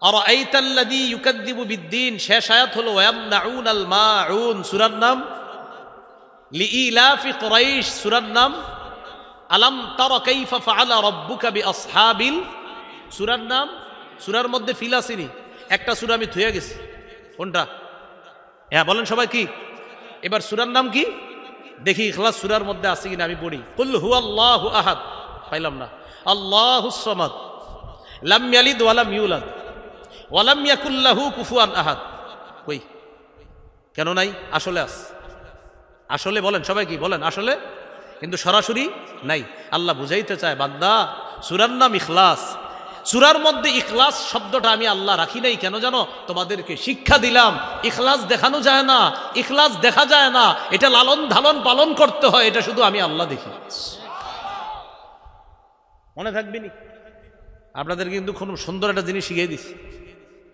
A: আরাআইতাল্লাযী ইউকাযযিবু বিদ্দীন, শেষ আয়াত হলো ওয়ায়ামনাউনাল মাউন, সূরার নাম? লিইলাফি কুরাইশ, সূরার নাম? আলাম তারা কাইফা ফাআলা রাব্বুকা বিআসহাবিল, সূরার নাম, সূরার মধ্যে ফিল আসেনি, একটা সূরা আমি থুয়ে গেছি। কোনটা? হ্যাঁ বলেন সবাই কি? এবার সূরার নাম কি দেখি, ইখলাস সূরার মধ্যে আছে কিনা আমি পড়ি। কুল হুয়াল্লাহু আহাদ, পাইলাম না। আল্লাহুস সামাদ, লাম ইয়ালিদ ওয়া লাম ইউলাদ ওয়া লাম ইয়াকুল লাহু কুফুয়ান আহাদ। কই? কেন নাই? আসলে আছে, আসলে বলেন সবাই কি বলেন? আসলে, কিন্তু সরাসরি নাই। আল্লাহ বুঝাইতে চায়, বান্দা সূরার নাম ইখলাস, সূরার মধ্যে ইখলাস শব্দটা আমি আল্লাহ রাখি নাই কেন জানো? তোমাদেরকে শিক্ষা দিলাম ইখলাস দেখানো যায় না, ইখলাস দেখা যায় না, এটা লালন ধালন পালন করতে হয়, এটা শুধু আমি আল্লাহ দেখি। মনে থাকবে নি? আপনাদের কিন্তু খুব সুন্দর একটা জিনিস শিখিয়ে দিছি,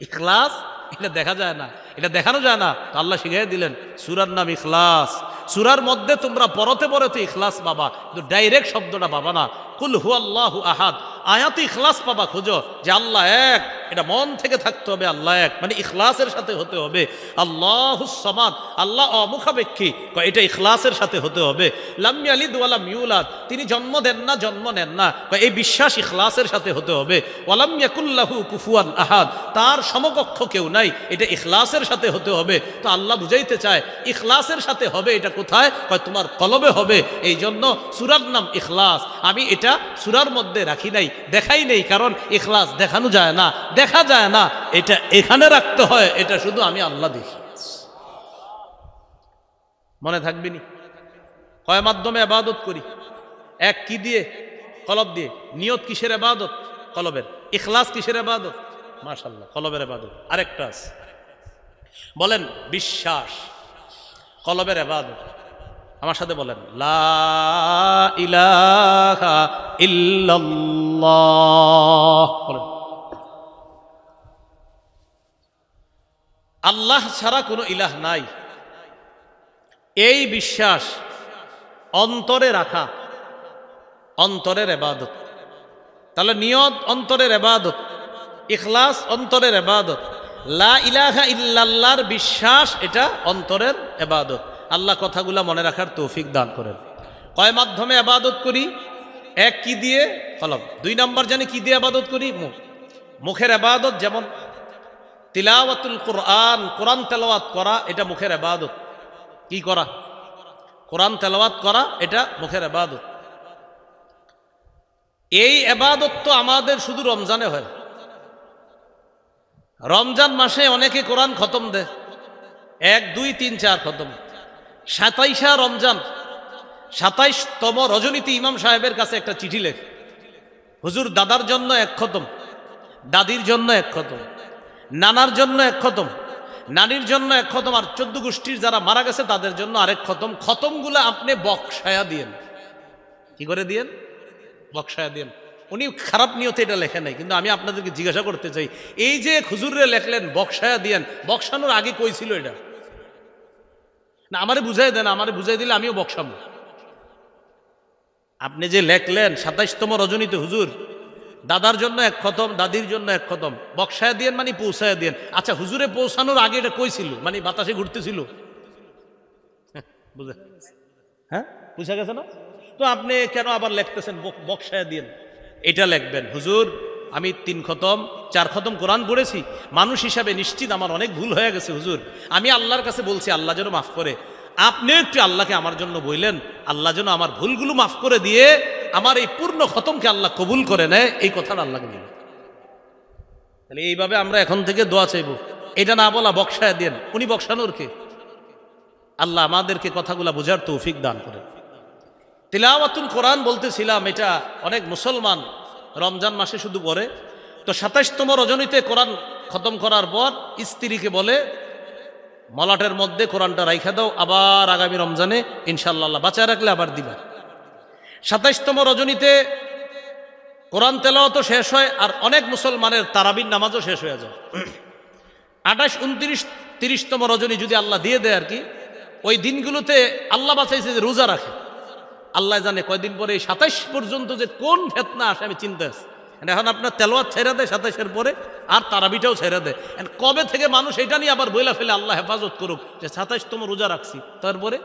A: ইখলাস এটা দেখা যায় না, এটা দেখানো যায় না, তো আল্লাহ শিখিয়ে দিলেন সূরার নাম ইখলাস। সূরার মধ্যে তোমরা পরতে পরতে ইখলাস পাবা, কিন্তু ডাইরেক্ট শব্দটা পাবা না। কুল হুয়াল্লাহু আহাদ, আয়াতে ইখলাস পাবা, খোঁজো যে আল্লাহ এক, এটা মন থেকে থাকতে হবে, আল্লাহ এক মানে ইখলাসের সাথে হতে হবে। আল্লাহুস সামাদ, আল্লাহ অমুখাপেক্ষী, এটা ইখলাসের সাথে হতে হবে। লাম ইয়ালিদ ওয়া লাম ইউলাদ, তিনি জন্ম দেন না, জন্ম নেন না, এই বিশ্বাস ইখলাসের সাথে হতে হবে। ওয়া লাম ইয়াকুল লাহু কুফুয়ান আহাদ, তার সমকক্ষ কেউ নাই, এটা ইখলাসের সাথে হতে হবে। তো আল্লাহ বুঝাইতে চায় ইখলাসের সাথে হবে, এটা কোথায়? তোমার কলবে হবে। এই জন্য সূরার নাম ইখলাস। আমি এটা সূরার মধ্যে রাখি নাই, দেখাই নেই, কারণ ইখলাস দেখানো যায় না, দেখা যায় না, এটা এখানে রাখতে হয়, এটা শুধু আমি আল্লাহ দেখি। মনে থাকবে নি? কয় মাধ্যমে ইবাদত করি? এক কি দিয়ে? কলব দিয়ে। নিয়ত কিসের ইবাদত? কলবের। ইখলাস কিসের ইবাদত? মাশাআল্লাহ, কলবের ইবাদত। আরেকটা আছে, বলেন বিশ্বাস, কলবের ইবাদত। আমার সাথে বলেন লা ইলাহা ইল্লাল্লাহ। বলেন আল্লাহ ছাড়া কোনো ইলাহ নাই, এই বিশ্বাস অন্তরে রাখা অন্তরের ইবাদত। তাহলে নিয়ত অন্তরের ইবাদত, ইখলাস অন্তরের ইবাদত, লা ইলাহা ইল্লাল্লাহর বিশ্বাস এটা অন্তরের ইবাদত। আল্লাহ কথাগুলা মনে রাখার তৌফিক দান করেন। কয় মাধ্যমে ইবাদত করি? এক কি দিয়ে? কলব। দুই নম্বর জানি কি দিয়ে ইবাদত করি? মুখ। মুখের ইবাদত যেমন তিলাওয়াতুল কোরআন, কোরআন তেলাওয়াত করা, এটা মুখের ইবাদত। কি করা? কোরআন তেলাওয়াত করা, এটা মুখের ইবাদত। এই ইবাদত তো আমাদের শুধু রমজানে হয়। রমজান মাসে অনেকে কোরআন খতম দেয়, 1, 2, 3, 4 খতম। 27 রমজান, 27তম রজনীতে ইমাম সাহেবের কাছে একটা চিঠি লেখে, হুজুর দাদার জন্য 1 খতম, দাদির জন্য 1 খতম, নানার জন্য 1 খতম, নানির জন্য 1 খতম, আর 14 গোষ্ঠীর যারা মারা গেছে তাদের জন্য আরেক খতম। খতমগুলো আপনি বক্সায়া দিয়েন। কি করে দিয়েন? বক্সায়া দিয়েন। উনি খারাপ নিয়তে এটা লেখে নাই, কিন্তু আমি আপনাদেরকে জিজ্ঞাসা করতে চাই, এই যে হুজুরে লেখলেন বক্সায়া দিয়েন, বক্সানোর আগে কই ছিল এটা? না আমারে বুঝাই দেন, আমারে বুঝাই দিলে আমিও বক্সাবো। আপনি যে লেখলেন 27তম রজনীতে হুজুর দাদার জন্য 1 খতম, দাদির জন্য 1 খতম, বক্সায়া দিয়েন মানে পৌঁছায়া দিয়েন। আচ্ছা হুজুরে পৌঁছানোর আগে এটা কই ছিল? মানে বাতাসে ঘুরতেছিল? বুঝে, হ্যাঁ বুঝা গেছে না? তো আপনি কেন আবার লিখতেছেন বক্সায়া দিয়েন? এটা লিখবেন হুজুর আমি 3 খতম 4 খতম কোরআন পড়েছি, মানুষ হিসাবে নিশ্চিত আমার অনেক ভুল হয়ে গেছে হুজুর, আমি আল্লাহর কাছে বলছি আল্লাহ যেন মাফ করে। আপনিও একটু আল্লাহকে আমার জন্য বললেন, আল্লাহ যেন আমার ভুলগুলো মাফ করে দিয়ে আমার এই পূর্ণ খতমকে আল্লাহ কবুল করে নেয়, এই কথাটা আল্লাহকে বললেন। তাহলে এইভাবে আমরা এখন থেকে দোয়া চাইব। এটা না বলা বক্সায়া দেন, উনি বক্সানোর কে? আল্লাহ আমাদেরকে কথাগুলা বোঝার তৌফিক দান করে। তিলাওয়াতুল কোরআন বলতেছিলাম, এটা অনেক মুসলমান রমজান মাসে শুধু পড়ে। তো 27তম রজনীতে কোরআন খতম করার পর স্ত্রীকে বলে মলাটের মধ্যে কোরআনটা রাইখা দাও, আবার আগামী রমজানে ইনশাআল্লাহ বাঁচায় রাখলে আবার দিবা। 27তম রজনীতে কোরআন তেলাওয়াতও শেষ হয়, আর অনেক মুসলমানের তারাবির নামাজও শেষ হয়ে যায়। 28, 29, 30তম রজনী যদি আল্লাহ দিয়ে দেয় আর কি, ওই দিনগুলোতে আল্লাহ বাঁচাইছে যে রোজা রাখে। আল্লাহ জানে কয়দিন পরে 27 পর্যন্ত যে কোন ফেতনা আসে আমি চিন্তা আছি। এখন আপনার তেলাওয়াত ছেড়ে দেয় 27-এর পরে, আর তারাবিটাও ছেড়ে দেয়। কবে থেকে মানুষ এটা নিয়ে আবার বইলা ফেলে আল্লাহ হেফাজত করুক যে 27তম রোজা রাখছি, তারপরে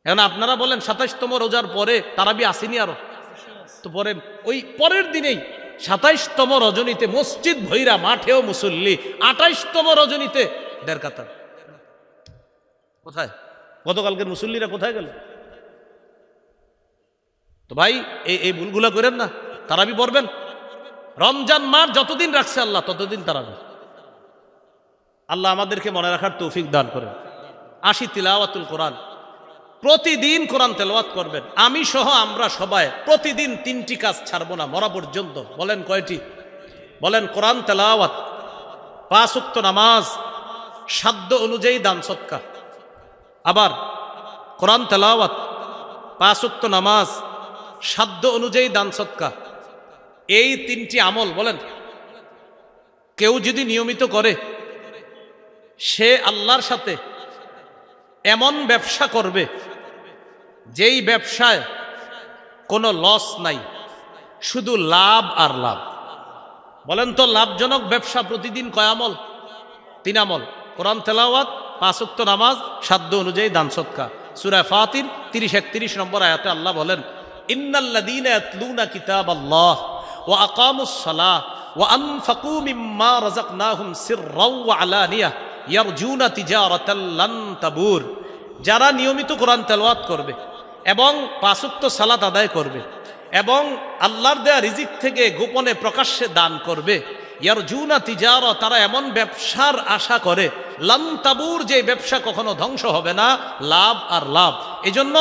A: এখন আপনারা বলেন 27তম রোজার পরে তারাবি আসেনি আরো, তো পরে ওই পরের দিনেই 27তম রজনীতে মসজিদ ভৈরা মাঠেও মুসল্লি, 28তম রজনীতে 1.5 কাতার। কোথায় গতকালকের মুসল্লিরা কোথায় গেল? তো ভাই এই ভুলগুলা করেন না, তারাবি পড়বেন। রমজান মাস যতদিন রাখছে আল্লাহ ততদিন তারাবি। আল্লাহ আমাদেরকে মনে রাখার তৌফিক দান করেন। আসি তিলাওয়াতুল কোরআন, প্রতিদিন কোরআন তেলাওয়াত করবেন। আমি সহ আমরা সবাই প্রতিদিন 3টি কাজ ছাড়বো না মরা পর্যন্ত। বলেন কয়টি? বলেন কোরআন তেলাওয়াত, 5 ওয়াক্ত নামাজ, সাধ্য অনুযায়ী দান সদকা। আবার কোরআন তেলাওয়াত, 5 ওয়াক্ত নামাজ, সাধ্য অনুযায়ী দান সদকা। এই 3টি আমল বলেন কেউ যদি নিয়মিত করে, সে আল্লাহর সাথে এমন ব্যবসা করবে যেই ব্যবসায় কোনো লস নাই, শুধু লাভ আর লাভ। বলেন তো লাভজনক ব্যবসা প্রতিদিন কয় আমল? 3 আমল, কোরআন তেলাওয়াত, 5 ওয়াক্ত নামাজ, সাধ্য অনুযায়ী দান সদকা। সূরা ফাতির 30-31 নম্বর আয়াতে আল্লাহ বলেন, ইন্নাল্লাযীনা ইয়াতলুনা কিতাবাল্লাহ ওয়া আকামুস সালাহ ওয়া আনফাকু মিম্মা রাযাকনাহুম সিররাও ওয়া আলানিয়াহ ইয়ারজুনা তিজারাতাল লান তাবুর। যারা নিয়মিত কোরআন তেলাওয়াত করবে এবং 5 ওয়াক্ত সালাত আদায় করবে এবং আল্লাহর দেয়া রিজিক থেকে গোপনে প্রকাশ্যে দান করবে, ইয়ারজুনা তিজারা, তারা এমন ব্যবসার আশা করে, লান তাবুর, যে ব্যবসা কখনো ধ্বংস হবে না, লাভ আর লাভ। এজন্য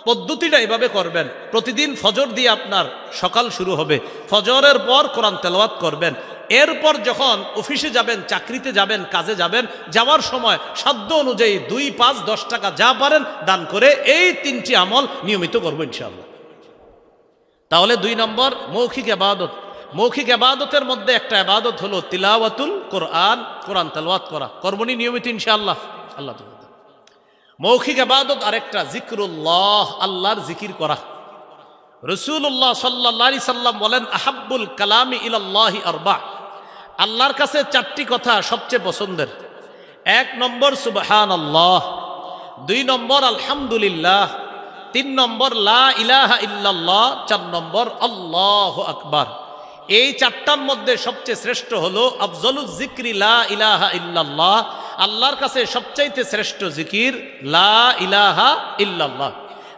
A: পদ্ধতিটা এভাবে করবেন, প্রতিদিন ফজর দিয়ে আপনার সকাল শুরু হবে, ফজরের পর কোরআন তেলাওয়াত করবেন। এরপর যখন অফিসে যাবেন, চাকরিতে যাবেন, কাজে যাবেন, যাওয়ার সময় সাধ্য অনুযায়ী 2, 5, 10 টাকা যা পারেন দান করে এই 3টি আমল নিয়মিত করবো ইনশাআল্লাহ। তাহলে 2 নম্বর মৌখিক ইবাদত। মৌখিক ইবাদতের মধ্যে একটা ইবাদত হলো তিলাওয়াতুল কোরআন, কোরআন তেলাওয়াত করা। করবনি নিয়মিত ইনশাআল্লাহ। আল্লাহ তাআলা মৌখিক ইবাদত আরেকটা জিকরুল্লাহ, আল্লাহর জিকির করা। রাসূলুল্লাহ সাল্লাল্লাহু আলাইহি সাল্লাম বলেন, আহাব্বুল কালামি ইলাল্লাহি আরবা, আল্লাহর কাছে 4টি কথা সবচেয়ে পছন্দের। 1 নম্বর সুবহানাল্লাহ, 2 নম্বর আলহামদুলিল্লাহ, 3 নম্বর লা ইলাহা ইল্লাল্লাহ, 4 নম্বর আল্লাহু আকবার। এই 4টার মধ্যে সবচেয়ে শ্রেষ্ঠ হলো আফজলুজ যিকরি লা ইলাহা ইল্লাল্লাহ, আল্লাহর কাছে সবচাইতে শ্রেষ্ঠ জিকির লা ইলাহা ইল্লাল্লাহ।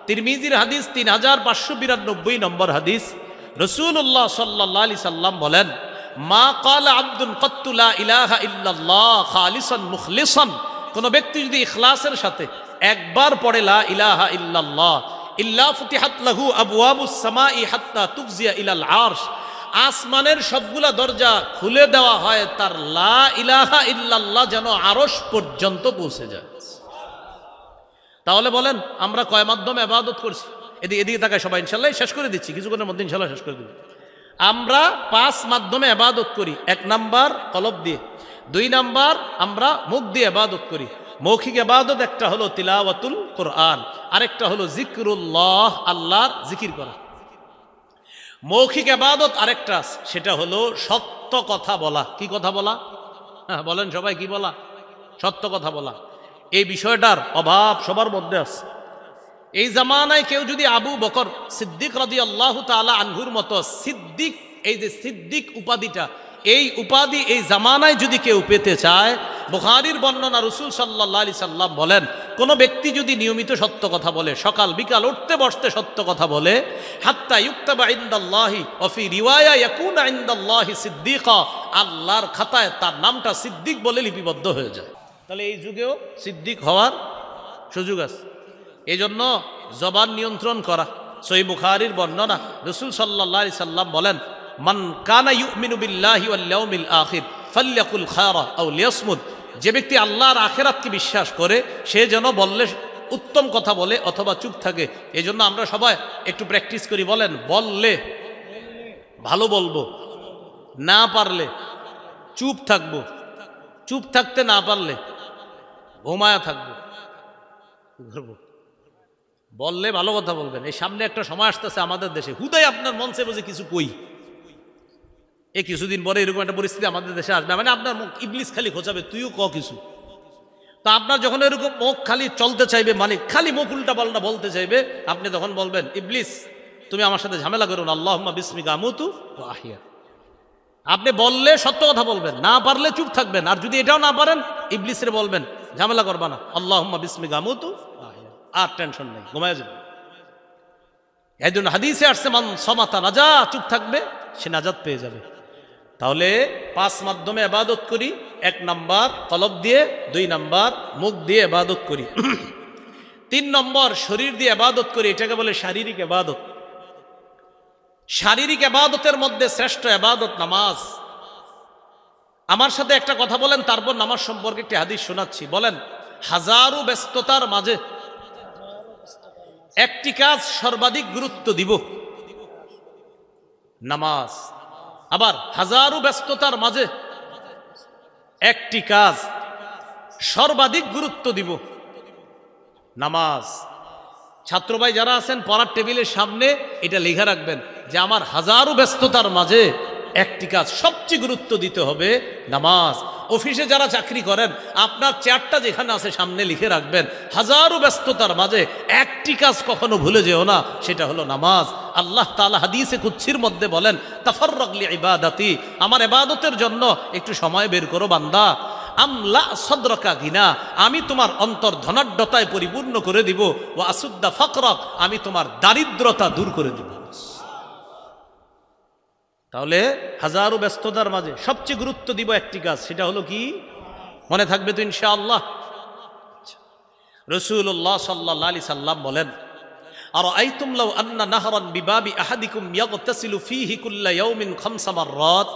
A: তিরমিজির হাদিস 3592 নম্বর হাদিস। রাসূলুল্লাহ সাল্লাল্লাহু আলাইহি সাল্লাম বলেন, মা ক্বালা আবদুন ক্বাত্তু লা ইলাহা ইল্লাল্লাহ খালিসান মুখলিসান, কোন ব্যক্তি যদি ইখলাসের সাথে একবার পড়ে লা ইলাহা ইল্লাল্লাহ, ইল্লা ফুতিহাত লাহু আবওয়াবুস সামাই হাত্তা তুফজিয়া ইলাল আরশ, আসমানের সবগুলা দরজা খুলে দেওয়া হয় তার লা ইলাহা ইল্লাল্লাহ যেন আরশ পর্যন্ত পৌঁছে যায়। তাহলে বলেন আমরা কয় মাধ্যমে ইবাদত করছি? এদিকে তাকায় সবাই, ইনশাআল্লাহ শেষ করে দিচ্ছি, কিছুক্ষণের মধ্যে ইনশাআল্লাহ শেষ করে দিব। আমরা 5 মাধ্যমে ইবাদত করি। 1 নাম্বার কলব দিয়ে, 2 নাম্বার আমরা মুখ দিয়ে ইবাদত করি। মৌখিক ইবাদত একটা হলো তিলাওয়াতুল কোরআন, আরেকটা হলো জিকরুল্লাহ, আল্লাহর জিকির করা। মৌখিক ইবাদত আরেকটা, সেটা হলো সত্য কথা বলা। কি কথা বলা? হ্যাঁ বলেন সবাই, কি বলা? সত্য কথা বলা। এই বিষয়টার অভাব সবার মধ্যে আছে। এই জামানায় কেউ যদি আবু বকর সিদ্দিক রাদিয়াল্লাহু তাআলা আনহুর মতো সিদ্দিক, এই যে সিদ্দিক উপাধিটা, এই উপাধি এই জামানায় যদি কেউ পেতে চায়, বুখারীর বর্ণনা, রাসূল সাল্লাল্লাহু আলাইহি সাল্লাম বলেন, কোন ব্যক্তি যদি নিয়মিত সত্য কথা বলে, সকাল বিকাল উঠতে বসতে সত্য কথা বলে, হাত্তা ইউকতাবা ইনদাল্লাহি ওয়া ফি রিওয়ায়া ইয়াকুনা ইনদাল্লাহি সিদ্দিকা, আল্লাহর খাতায় তার নামটা সিদ্দিক বলে লিপিবদ্ধ হয়ে যায়। তাহলে এই যুগেও সিদ্দিক হওয়ার সুযোগ আছে। এই জন্য জবান নিয়ন্ত্রণ করা। সহিহ বুখারীর বর্ণনা, রাসূল সাল্লাল্লাহু আলাইহি সাল্লাম বলেন, মান কানা ইউমিনু বিল্লাহি ওয়াল ইয়াউমিল আখির ফালইয়াকুল খায়রা আও লিয়াসমুত, যে ব্যক্তি আল্লাহর আখিরাতকে বিশ্বাস করে সে যেন বললে উত্তম কথা বলে অথবা চুপ থাকে। এই জন্য আমরা সবাই একটু প্র্যাকটিস করি। বলেন, বললে ভালো বলবো, না পারলে চুপ থাকবো, চুপ থাকতে না পারলে ঘুমায়া থাকবো। বললে ভালো কথা বলবেন। এই সামনে একটা সময় আসতেছে আমাদের দেশে, হুদাই আপনার মঞ্চে বসে কিছু কই, এই কিছুদিন পরে এরকম একটা পরিস্থিতি আমাদের দেশে আসবে, মানে আপনার ইবলিস খালি খোঁচাবে, তুইও ক কিছু। তো আপনার যখন এরকম মুখ খালি চলতে চাইবে, মানে খালি মুখ উল্টা পাল্টা বলতে চাইবে, আপনি তখন বলবেন, ইবলিস তুমি আমার সাথে ঝামেলা করো না, আল্লাহুম্মা বিসমিকা আমুতু ওয়া আহইয়া। আপনি বললে সত্য কথা বলবেন, না পারলে চুপ থাকবেন। আর যদি এটাও না পারেন, ইবলিসের বলবেন ঝামেলা করবা না, আল্লাহুম্মা বিসমিকা আমুতু ওয়া আহইয়া। আর টেনশন নেই, ঘুমায় যাবে। এই জন্য হাদিসে আসছে মান সামাতা নাজা, চুপ থাকবে সে নাজাত পেয়ে যাবে। তাহলে 5 মাধ্যমে ইবাদত করি। 1 নাম্বার কলব দিয়ে, 2 নাম্বার মুখ দিয়ে ইবাদত করি, 3 নম্বর শরীর দিয়ে ইবাদত করি। এটাকে বলে শারীরিক ইবাদত। শারীরিক ইবাদতের মধ্যে শ্রেষ্ঠ ইবাদত নামাজ। আমার সাথে একটা কথা বলেন, তারপর নামাজ সম্পর্কে একটি হাদিস শোনাচ্ছি। বলেন, হাজারো ব্যস্ততার মাঝে একটি কাজ সর্বাধিক গুরুত্ব দিব, নামাজ। আবার হাজারো ব্যস্ততার মাঝে একটি কাজ সর্বাধিক গুরুত্ব দিব, নামাজ। ছাত্র ভাই যারা আছেন, পড়ার টেবিলের সামনে এটা লিখে রাখবেন যে আমার হাজারো ব্যস্ততার মাঝে একটি কাজ সবচেয়ে গুরুত্ব দিতে হবে, নামাজ। অফিসে যারা চাকরি করেন, আপনার চেয়ারটা যেখানে আছে সামনে লিখে রাখবেন, হাজারো ব্যস্ততার মাঝে একটি কাজ কখনো ভুলে যেও না, সেটা হলো নামাজ। আল্লাহ তাআলা হাদিসে কুদসির মধ্যে বলেন, তাফাররাগ লিইবাদাতি, আমার ইবাদতের জন্য একটু সময় বের করো বান্দা। আমলা সদরকা গিনা, আমি তোমার অন্তর ধনাঢ্যতায় পরিপূর্ণ করে দিব। ওয়া আসুদ্দা ফাকরাক, আমি তোমার দারিদ্রতা দূর করে দিব। তাহলে হাজারো ব্যস্ততার মাঝে সবচেয়ে গুরুত্ব দিব একটি কাজ, সেটা হলো কি? মনে থাকবে তো ইনশাআল্লাহ? রাসূলুল্লাহ সাল্লাল্লাহু আলাইহি সাল্লাম বলেন, আরাআইতুম লাউ আন্না নাহরান বিবাবি আহাদিকুম ইয়াগতাসিলু ফীহি কুল্লা ইয়াউমিন 5 মাররাত।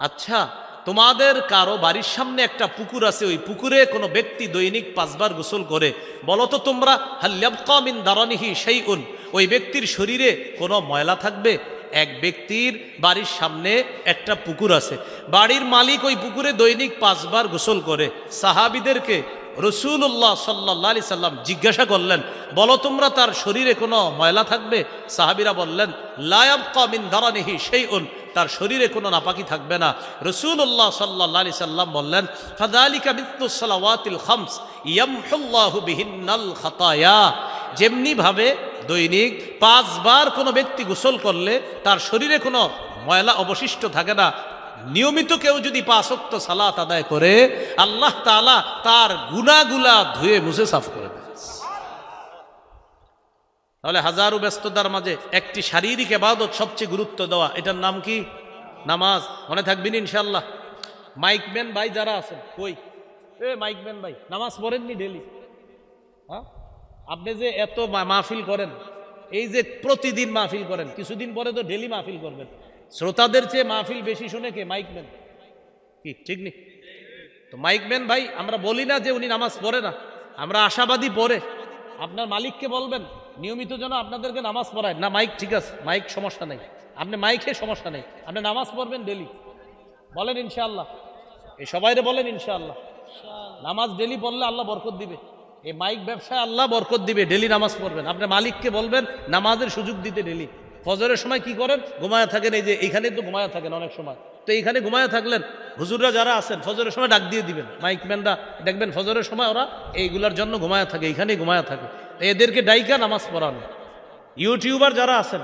A: আচ্ছা, তোমাদের কারো বাড়ির সামনে একটা পুকুর আছে, ওই পুকুরে কোনো ব্যক্তি দৈনিক 5 বার গোসল করে। বলো তো তোমরা, হাল ইয়াবকা মিন দারানিহি শাইউন, ওই ব্যক্তির শরীরে কোনো ময়লা থাকবে? এক ব্যক্তির বাড়ির সামনে একটা পুকুর আছে, বাড়ির মালিক ওই পুকুরে দৈনিক 5 বার গোসল করে। সাহাবীদেরকে রাসূলুল্লাহ সাল্লাল্লাহু আলাইহি সাল্লাম জিজ্ঞাসা করলেন, বলো তোমরা তার শরীরে কোনো ময়লা থাকবে? সাহাবীরা বললেন, লা ইয়াবকা মিন দারানিহি শাইউন, তার শরীরে কোনো নাপাকি থাকবে না। রাসূলুল্লাহ সাল্লাল্লাহু আলাইহি সাল্লাম বললেন, ফাযালিকা মিথলুস সালাওয়াতিল খামস ইয়ামহুল্লাহু বিহিন্নাল খাতায়া, যেমনি ভাবে দৈনিক 5 বার কোনো ব্যক্তি গোসল করলে তার শরীরে কোনো ময়লা অবশিষ্ট থাকে না, নিয়মিত কেউ যদি 5 ওয়াক্ত সালাত আদায় করে, আল্লাহ তাআলা তার গুনাহগুলা ধুয়ে মুছে সাফ করে দেন। তাহলে হাজারো ব্যস্ততার মাঝে একটি শারীরিক ইবাদত সবচেয়ে গুরুত্ব দেওয়া, এটার নাম কি? নামাজ। মনে থাকবেন ইনশাআল্লাহ। মাইকম্যান ভাই যারা আছেন, কই মাইকম্যান ভাই, নামাজ পড়েননি ডেলি? হ্যাঁ, আপনি যে এত মাহফিল করেন, এই যে প্রতিদিন মাহফিল করেন, কিছুদিন পরে তো ডেলি মাহফিল করবেন। শ্রোতাদের চেয়ে মাহফিল বেশি শুনে কে? মাইকম্যান। কি ঠিক নেই? তো মাইকম্যান ভাই, আমরা বলি না যে উনি নামাজ পড়ে না, আমরা আশাবাদী পড়ে। আপনার মালিককে বলবেন নিয়মিত যেন আপনাদেরকে নামাজ পড়ায়। না মাইক ঠিক আছে, মাইক সমস্যা নেই, আপনি মাইকে সমস্যা নেই, আপনি নামাজ পড়বেন ডেলি। বলেন ইনশাআল্লাহ, এই সবাইরে বলেন ইনশাআল্লাহ। নামাজ ডেলি পড়লে আল্লাহ বরকত দিবে। এই মাইক ব্যবসায় আল্লাহ বরকত দিবে। ডেলি নামাজ পড়বেন। আপনার মালিককে বলবেন নামাজের সুযোগ দিতে ডেলি। ফজরের সময় কি করেন? ঘুমায়া থাকেন। এই যে এইখানে তো ঘুমায়া থাকেন অনেক সময়, তো এইখানে ঘুমায়া থাকলেন, হুজুররা যারা আছেন ফজরের সময় ডাক দিয়ে দিবেন। মাইকম্যানরা দেখবেন ফজরের সময় ওরা এইগুলার জন্য ঘুমায়া থাকে, এইখানেই ঘুমায়া থাকে, এদেরকে ডাইকা নামাজ পড়ানো। ইউটিউবার যারা আছেন,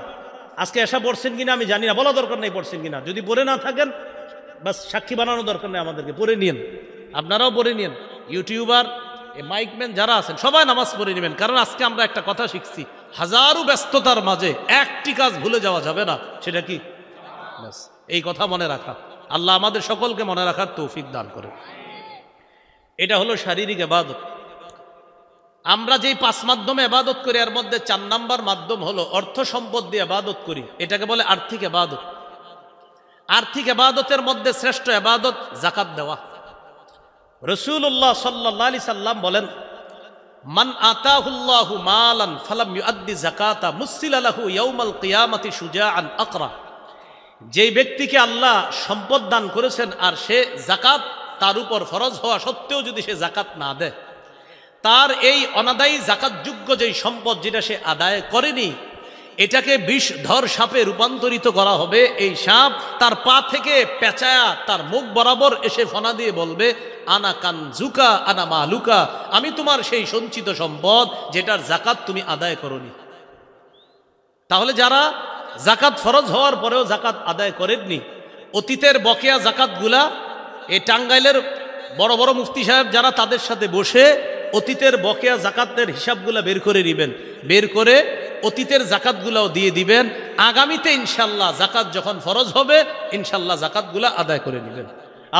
A: আজকে এসা পড়ছেন কিনা আমি জানি না, বলা দরকার নেই পড়ছেন কিনা। যদি পড়ে না থাকেন, বাস সাক্ষী বানানো দরকার নেই আমাদেরকে, পড়ে নিয়েন, আপনারাও পড়ে নিয়েন। ইউটিউবার, এই মাইকম্যান যারা আছেন সবাই নামাজ পড়ে নেবেন। কারণ আজকে আমরা একটা কথা শিখছি, হাজারো ব্যস্ততার মাঝে একটি কাজ ভুলে যাওয়া যাবে না, সেটা কি? এই কথা মনে রাখা। আল্লাহ আমাদের সকলকে মনে রাখার তৌফিক দান করে। এটা হলো শারীরিক ইবাদত। আমরা যেই 5 মাধ্যমে ইবাদত করি, এর মধ্যে 4 নাম্বার মাধ্যম হলো অর্থ সম্পদ দিয়ে ইবাদত করি। এটাকে বলে আর্থিক ইবাদত। আর্থিক ইবাদতের মধ্যে শ্রেষ্ঠ ইবাদত যাকাত দেওয়া। রাসূলুল্লাহ সাল্লাল্লাহু আলাইহি সাল্লাম বলেন, মান আতাহুল্লাহু মালান ফালাম ইউআদ্দি যাকাতা মুসিলা লাহু ইয়াউমাল কিয়ামাতি শুজাআন আকরা। যেই ব্যক্তিকে আল্লাহ সম্পদ দান করেছেন আর সে যাকাত তার উপর ফরজ হওয়া সত্ত্বেও যদি সে যাকাত না দেয়, তার এই অনাদায়ী যাকাতযোগ্য যেই সম্পদ যেটা সে আদায় করেনি, এটাকে বিষধর সাপে রূপান্তরিত করা হবে। এই সাপ তার পা থেকে পেঁচায়া তার মুখ বরাবর এসে ফনা দিয়ে বলবে, আনা কানজুকা আনা মালুকা, আমি তোমার সেই সঞ্চিত সম্পদ যেটার জাকাত তুমি আদায় করনি। তাহলে যারা জাকাত ফরজ হওয়ার পরেও জাকাত আদায় করেননি, অতীতের বকেয়া জাকাতগুলা এই টাঙ্গাইলের বড় বড় মুফতি সাহেব যারা, তাদের সাথে বসে অতীতের বকেয়া জাকাতের হিসাবগুলা বের করে নেবেন, বের করে অতীতের জাকাতগুলাও দিয়ে দিবেন। আগামীতে ইনশাল্লাহ জাকাত যখন ফরজ হবে ইনশাল্লাহ জাকাতগুলা আদায় করে নেবেন।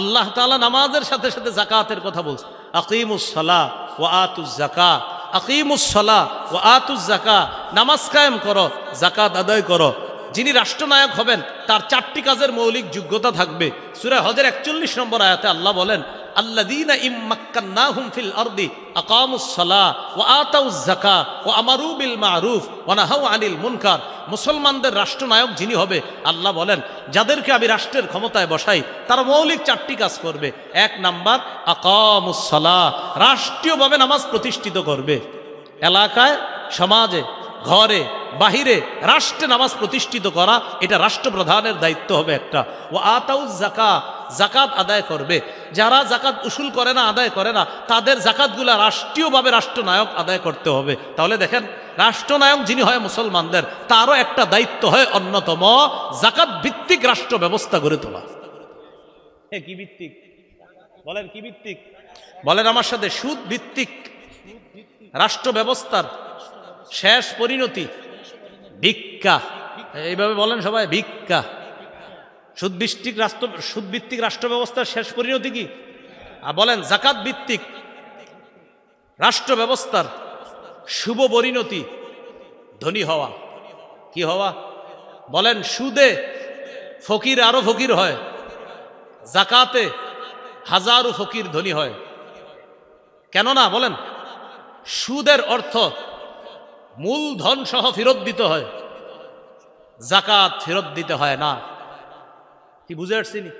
A: আল্লাহ তাআলা নামাজের সাথে সাথে জাকাতের কথা বলছে, আকিমুস সালাহ ওয়া আতুজ যাকাত, আকিমুস সালাহ ওয়া আতুজ যাকাত, নামাজ কায়েম করো, জাকাত আদায় করো। যিনি রাষ্ট্রনায়ক হবেন তার 4টি কাজের মৌলিক যোগ্যতা থাকবে। সূরা হজের 41 নম্বর আয়াতে আল্লাহ বলেন, আল্লাযীনা ইম্মাক্কান্নাহুম ফিল আরদি আকামুস সালাহ ওয়া আতাউজ যাকাত ওয়া আমারু বিল মা'রুফ ওয়া নাহাউ আনিল মুনকার। মুসলমানদের রাষ্ট্রনায়ক যিনি হবে, আল্লাহ বলেন যাদেরকে আমি রাষ্ট্রের ক্ষমতায় বসাই তারা মৌলিক 4টি কাজ করবে। 1 নাম্বার আকামুস সালাহ, রাষ্ট্রীয়ভাবে নামাজ প্রতিষ্ঠিত করবে। এলাকায়, সমাজে, ঘরে, বাহিরে রাষ্ট্রে নামাজ প্রতিষ্ঠিত করা, এটা রাষ্ট্রপ্রধানের দায়িত্ব হবে একটা। ও আতাউজ যাকাত, জাকাত আদায় করবে। যারা জাকাত উসুল করে না, আদায় করে না, তাদের জাকাতগুলা রাষ্ট্রীয়ভাবে রাষ্ট্রনায়ক আদায় করতে হবে। তাহলে দেখেন, রাষ্ট্রনায়ক যিনি হয় মুসলমানদের, তারও একটা দায়িত্ব হয় অন্যতম জাকাত ভিত্তিক রাষ্ট্র ব্যবস্থা গড়ে তোলা। কি ভিত্তিক বলেন? কি ভিত্তিক বলেন আমার সাথে? সুদ ভিত্তিক রাষ্ট্র ব্যবস্থার শেষ পরিণতি ভিক্ষা। এইভাবে বলেন সবাই, ভিক্ষা। সুদ ভিত্তিক রাষ্ট্র ব্যবস্থার শেষ পরিণতি কি? বলেন জাকাত ভিত্তিক রাষ্ট্র ব্যবস্থার শুভ পরিণতি ধনী হওয়া। কি হওয়া? বলেন সুদে ফকির আরো ফকির হয়, জাকাতে হাজারো ফকির ধনী হয়। কেন না বলেন? সুদের অর্থ মূলধন সহ ফেরত দিতে হয়, জাকাত ফেরত দিতে হয় না। কি বুঝে আসছিনি?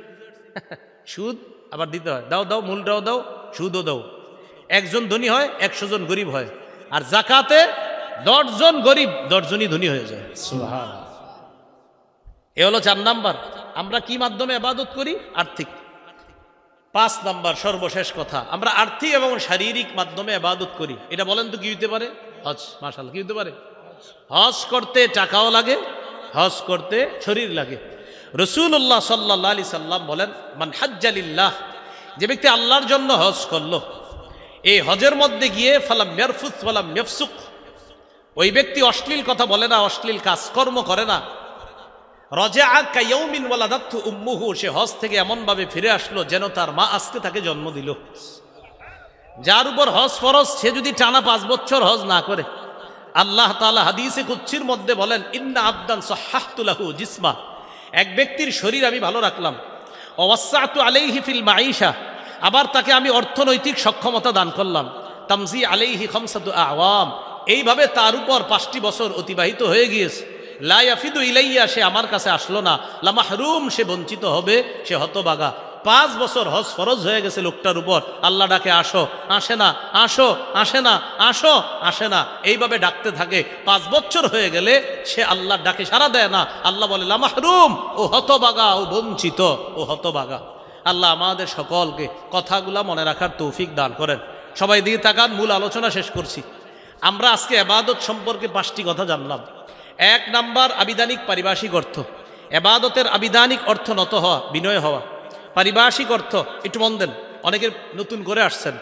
A: সুদ আবার দিতে হয়, দাও দাও, মূলটাও দাও, সুদও দাও। 1 জন ধনী হয়, 100 জন গরিব হয়। আর জাকাতে 10 জন গরিব, 10 জনই ধনী হয়ে যায়। সুবহানাল্লাহ। এ হলো 4 নাম্বার। আমরা কি মাধ্যমে ইবাদত করি? আর্থিক। 5 নাম্বার সর্বশেষ কথা, আমরা আর্থিক এবং শারীরিক মাধ্যমে ইবাদত করি। এটা বলেন তো কি হইতে পারে? হজ। মাশাআল্লাহ, কি হতে পারে? হজ করতে টাকাও লাগে, হজ করতে শরীর লাগে। রাসূলুল্লাহ সাল্লাল্লাহু আলাইহি সাল্লাম বলেন, মান হাজ্জা লিল্লাহ, যে ব্যক্তি আল্লাহর জন্য হজ করলো, এই হজের মধ্যে গিয়ে ফালাম ইয়ারফুস ওয়ালাম ইয়াফসুক, ওই ব্যক্তি অশ্লীল কথা বলে না, অশ্লীল কাজকর্ম করে না। রাজাআ কায়াউমিন ওয়ালাদাতহু উম্মুহু, সে হজ থেকে এমন ভাবে ফিরে আসলো যেন তার মা আজকে তাকে জন্ম দিল। যার উপর হজ ফরজ, সে যদি টানা 5 বছর হজ না করে, আল্লাহ তাআলা হাদিসে কুদসির মধ্যে বলেন, ইন্না আবদান সাহহাতু লাহু জিসমা, এক ব্যক্তির শরীর আমি ভালো রাখলাম। ওয়াসাতু আলাইহি ফিল মাঈশা, আবার তাকে আমি অর্থনৈতিক সক্ষমতা দান করলাম। তামজি আলাইহি খামসাতু আওয়াম, এইভাবে তার উপর 5টি বছর অতিবাহিত হয়ে গিয়েছে। লা ইয়াফিদু ইলাইয়া, সে আমার কাছে আসলো না। লা মাহরুম, সে বঞ্চিত হবে, সে হতবাগা। 5 বছর হজ ফরজ হয়ে গেছে লোকটার উপর, আল্লাহ ডাকে আসো, আসে না, আসো, আসে না, আসো, আসে না, এইভাবে ডাকতে থাকে। 5 বছর হয়ে গেলে সে আল্লাহর ডাকে সাড়া দেয় না। আল্লাহ বলে লা মাহরুম, ও হতবাগা, ও বঞ্চিত, ও হতবাগা। আল্লাহ আমাদের সকলকে কথাগুলা মনে রাখার তৌফিক দান করেন। সবাই দিয়ে তাকান, মূল আলোচনা শেষ করছি। আমরা আজকে ইবাদত সম্পর্কে 5টি কথা জানলাম। 1 নাম্বার আবিধানিক পারিভাষিক অর্থ। ইবাদতের আবিধানিক অর্থ নত হওয়া, বিনয় হওয়া। পারিভাষিক অর্থ একটু মন দেন, অনেকে নতুন করে আসছেন।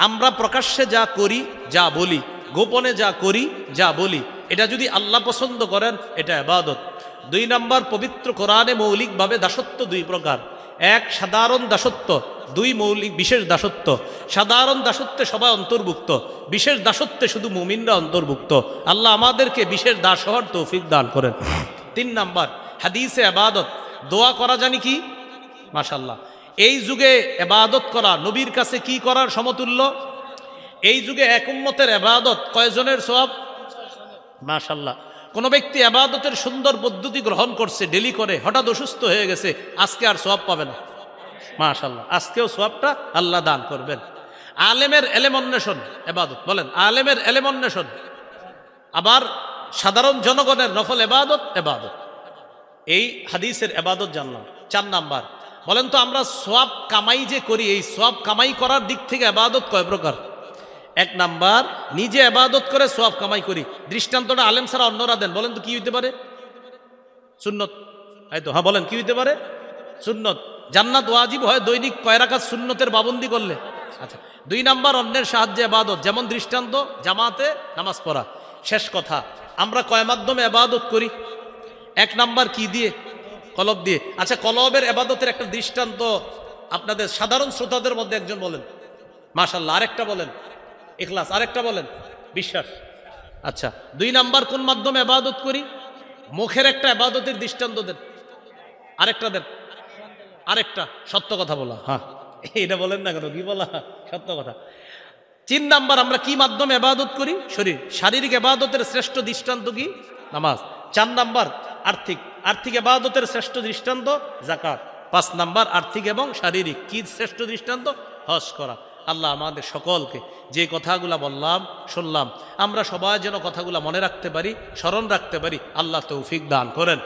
A: আমরা প্রকাশ্যে যা করি, যা বলি, গোপনে যা করি, যা বলি, এটা যদি আল্লাহ পছন্দ করেন, এটা ইবাদত। 2 নাম্বার, পবিত্র কোরআনে মৌলিকভাবে দাসত্ব 2 প্রকার। 1 সাধারণ দাসত্ব, 2 মৌলিক বিশেষ দাসত্ব। সাধারণ দাসত্বে সবাই অন্তর্ভুক্ত, বিশেষ দাসত্বে শুধু মুমিনরা অন্তর্ভুক্ত। আল্লাহ আমাদেরকে বিশেষ দাস হওয়ার তৌফিক দান করেন। 3 নাম্বার, হাদিসে ইবাদত, দোয়া করা জানি কি? মাশাআল্লাহ। এই যুগে ইবাদত করা নবীর কাছে কি করার সমতুল্য? এই যুগে এক উম্মতের ইবাদত কয়জনের সওয়াব? মাশাআল্লাহ। কোন ব্যক্তি ইবাদতের সুন্দর পদ্ধতি গ্রহণ করছে, ডেলি করে, হঠাৎ অসুস্থ হয়ে গেছে, আজকে আর সওয়াব পাবে না। মাশাআল্লাহ, আজকেও সওয়াবটা আল্লাহ দান করবেন। আলেমের এলেম অন্বেষণ ইবাদত, বলেন আলেমের এলেম অন্বেষণ। আবার সাধারণ জনগণের নফল এবাদত এবাদত। এই হাদিসের এবাদত জানলাম। 4 নাম্বার, বলেন তো আমরা সওয়াব কামাই যে করি, এই সওয়াব কামাই করার দিক থেকে এবাদত কয় প্রকার? 1 নাম্বার, নিজে এবাদত করে সওয়াব কামাই করি। দৃষ্টান্তটা আলেম ছাড়া অন্যরা দেন, বলেন তো কি হইতে পারে? সুন্নত। এই তো, হ্যাঁ বলেন কি হইতে পারে? সুন্নত। জান্নাত ওয়াজিব হয় দৈনিক কয় রাকাত সুন্নতের পাবন্দি করলে। আচ্ছা, 2 নাম্বার, অন্যের সাহায্যে ইবাদত, যেমন দৃষ্টান্ত জামাতে নামাজ পড়া। শেষ কথা, আমরা কয় মাধ্যমে ইবাদত করি? 1 নাম্বার কি দিয়ে? কলব দিয়ে। আচ্ছা, কলবের ইবাদতের একটা দৃষ্টান্ত আপনাদের সাধারণ শ্রোতাদের মধ্যে একজন বলেন। মাশাআল্লাহ। আরেকটা বলেন ইখলাস, আরেকটা বলেন বিশ্বাস। আচ্ছা, 2 নাম্বার কোন মাধ্যমে ইবাদত করি? মুখের একটা ইবাদতের দৃষ্টান্ত দেন। আরেকটা দেন। আরেকটা সত্য কথা বলা। হ্যাঁ, এটা বলেন না কেন? কি বলা? সত্য কথা। 3 নাম্বার, আমরা কি মাধ্যমে ইবাদত করি? শরীর। শারীরিক ইবাদতের শ্রেষ্ঠ দৃষ্টান্ত কি? নামাজ। 4 নাম্বার, আর্থিক। আর্থিক ইবাদতের শ্রেষ্ঠ দৃষ্টান্ত যাকাত। 5 নাম্বার, আর্থিক এবং শারীরিক কি শ্রেষ্ঠ দৃষ্টান্ত? হজ করা। আল্লাহ আমাদের সকলকে যে কথাগুলা বললাম শুনলাম, আমরা সবাই যেন কথাগুলা মনে রাখতে পারি, স্মরণ রাখতে পারি। আল্লাহ তৌফিক দান করেন।